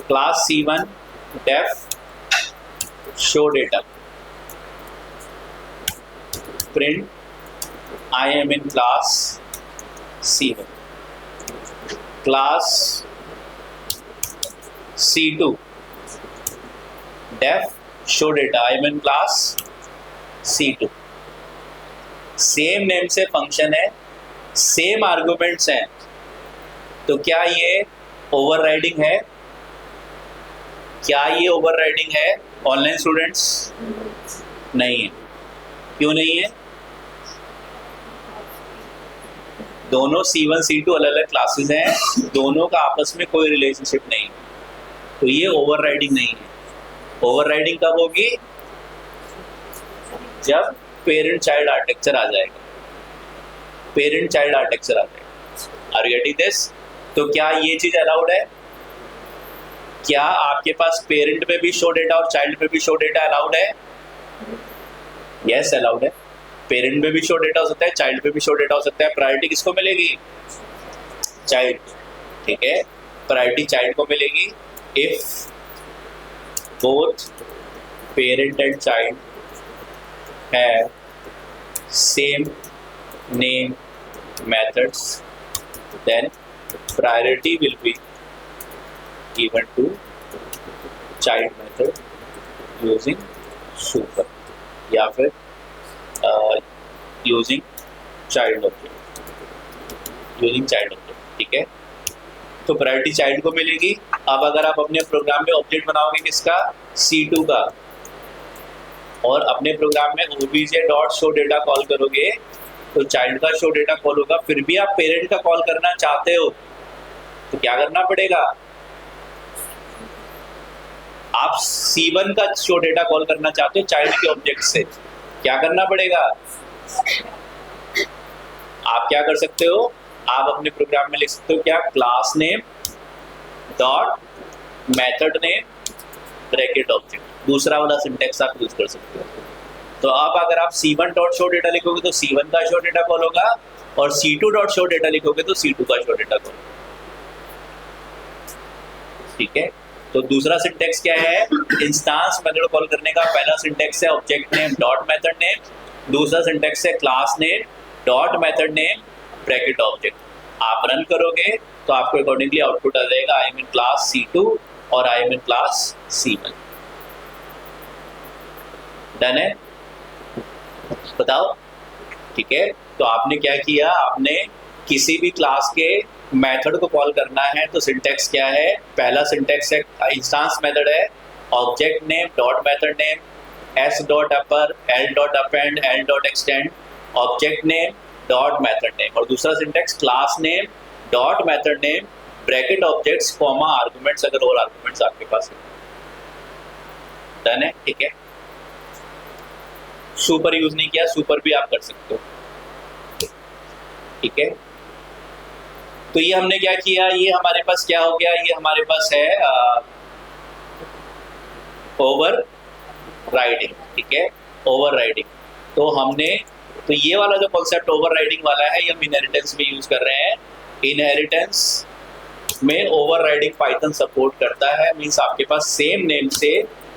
Class C1 def show data print I am in class C1, class C2 def show data I am in class C2। Same name से फंक्शन है, सेम आर्गुमेंट्स हैं, तो क्या ये ओवरराइडिंग है? क्या ये ओवरराइडिंग है ऑनलाइन स्टूडेंट्स? नहीं है। क्यों नहीं है? दोनों C1 C2 अलग अलग क्लासेस हैं, दोनों का आपस में कोई रिलेशनशिप नहीं, तो ये ओवरराइडिंग नहीं है। ओवरराइडिंग कब होगी? जब पेरेंट चाइल्ड आर्किटेक्चर आ जाएगा। पेरेंट चाइल्ड आर्किटेक्चर आ जाएगा। Are you getting this? तो क्या ये चीज अलाउड है? क्या आपके पास पेरेंट में भी शो डेटा और चाइल्ड में भी शो डेटा अलाउड है? यस, अलाउड है। पेरेंट में भी शो डेटा हो सकता है, चाइल्ड में भी शो डेटा हो सकता है। प्रायोरिटी किसको मिलेगी? चाइल्ड। ठीक है, प्रायोरिटी चाइल्ड को मिलेगी if both parent and child have same name methods, then priority will be given to child method using super या फिर using child object, using child object। ठीक है, तो प्रायोरिटी चाइल्ड को मिलेगी। अब अगर आप अपने प्रोग्राम में ऑब्जेक्ट बनाओगे किसका? C2 का, और अपने प्रोग्राम में obj.showData कॉल करोगे तो चाइल्ड का शो डेटा कॉल होगा। फिर भी आप पेरेंट का कॉल करना चाहते हो तो क्या करना पड़ेगा? आप C1 का शो डेटा कॉल करना चाहते हो चाइल्ड के ऑब्जेक्ट से, क्या करना पड़ेगा? आप क्या कर सकते हो? आप अपने प्रोग्राम में लिख सकते हो क्या? Class name dot method name bracket object. दूसरा वाला सिंटेक्स आप यूज कर सकते हो। तो अब अगर आप C1 डॉट शो डेटा लिखोगे तो C1 का शो डेटा कॉल होगा, और C2 डॉट शो डेटा लिखोगे तो C2 का शो डेटा कॉल। ठीक है, तो दूसरा सिंटेक्स क्या है? इंस्टेंस मेथड कॉल करने का पहला सिंटेक्स है object name dot method name, दूसरा सिंटेक्स है class name dot method name bracket object. आप रन करोगे तो आपको अकॉर्डिंगली आउटपुट आ जाएगा I am in class C2 और आई am in class C1। Done है, बताओ, ठीक है। तो आपने क्या किया, आपने किसी भी क्लास के मेथड को कॉल करना है तो सिंटेक्स क्या है, पहला सिंटेक्स है इंस्टेंस मेथड है object name dot method name S dot upper L dot append L dot extend object name dot method name, और दूसरा syntax class name dot method name bracket objects comma arguments अगर और arguments आपके पास है। Done है, ठीक है। Super use नहीं किया, सुपर भी आप कर सकते हो, ठीक है। तो ये हमने क्या किया, ये हमारे पास क्या हो गया, ये हमारे पास है ओवर राइडिंग, ठीक है, ओवर राइडिंग। तो हमने तो ये वाला जो कॉन्सेप्ट ओवर राइडिंग वाला है ये हम इनहेरिटेंस में यूज कर रहे हैं। इनहेरिटेंस में ओवर राइडिंग पाइथन सपोर्ट करता है, मीन्स आपके पास सेम नेम से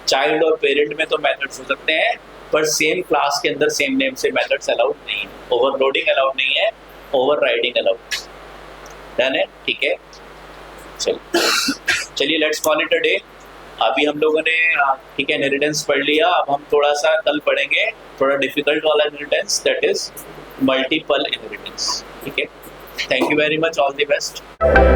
चाइल्ड और पेरेंट में तो मेथड्स हो सकते हैं पर सेम क्लास के अंदर सेम नेम से मेथड्स अलाउड नहीं है, ओवरलोडिंग अलाउड नहीं है, ओवर राइडिंग अलाउड। डन है, ठीक है। चलिए let's call it a day. अभी हम लोगों ने ठीक है इनहेरिटेंस पढ़ लिया, अब हम थोड़ा सा कल पढ़ेंगे थोड़ा डिफिकल्ट वाला inheritance, that is multiple inheritance, ठीक है। Thank you very much, all the best.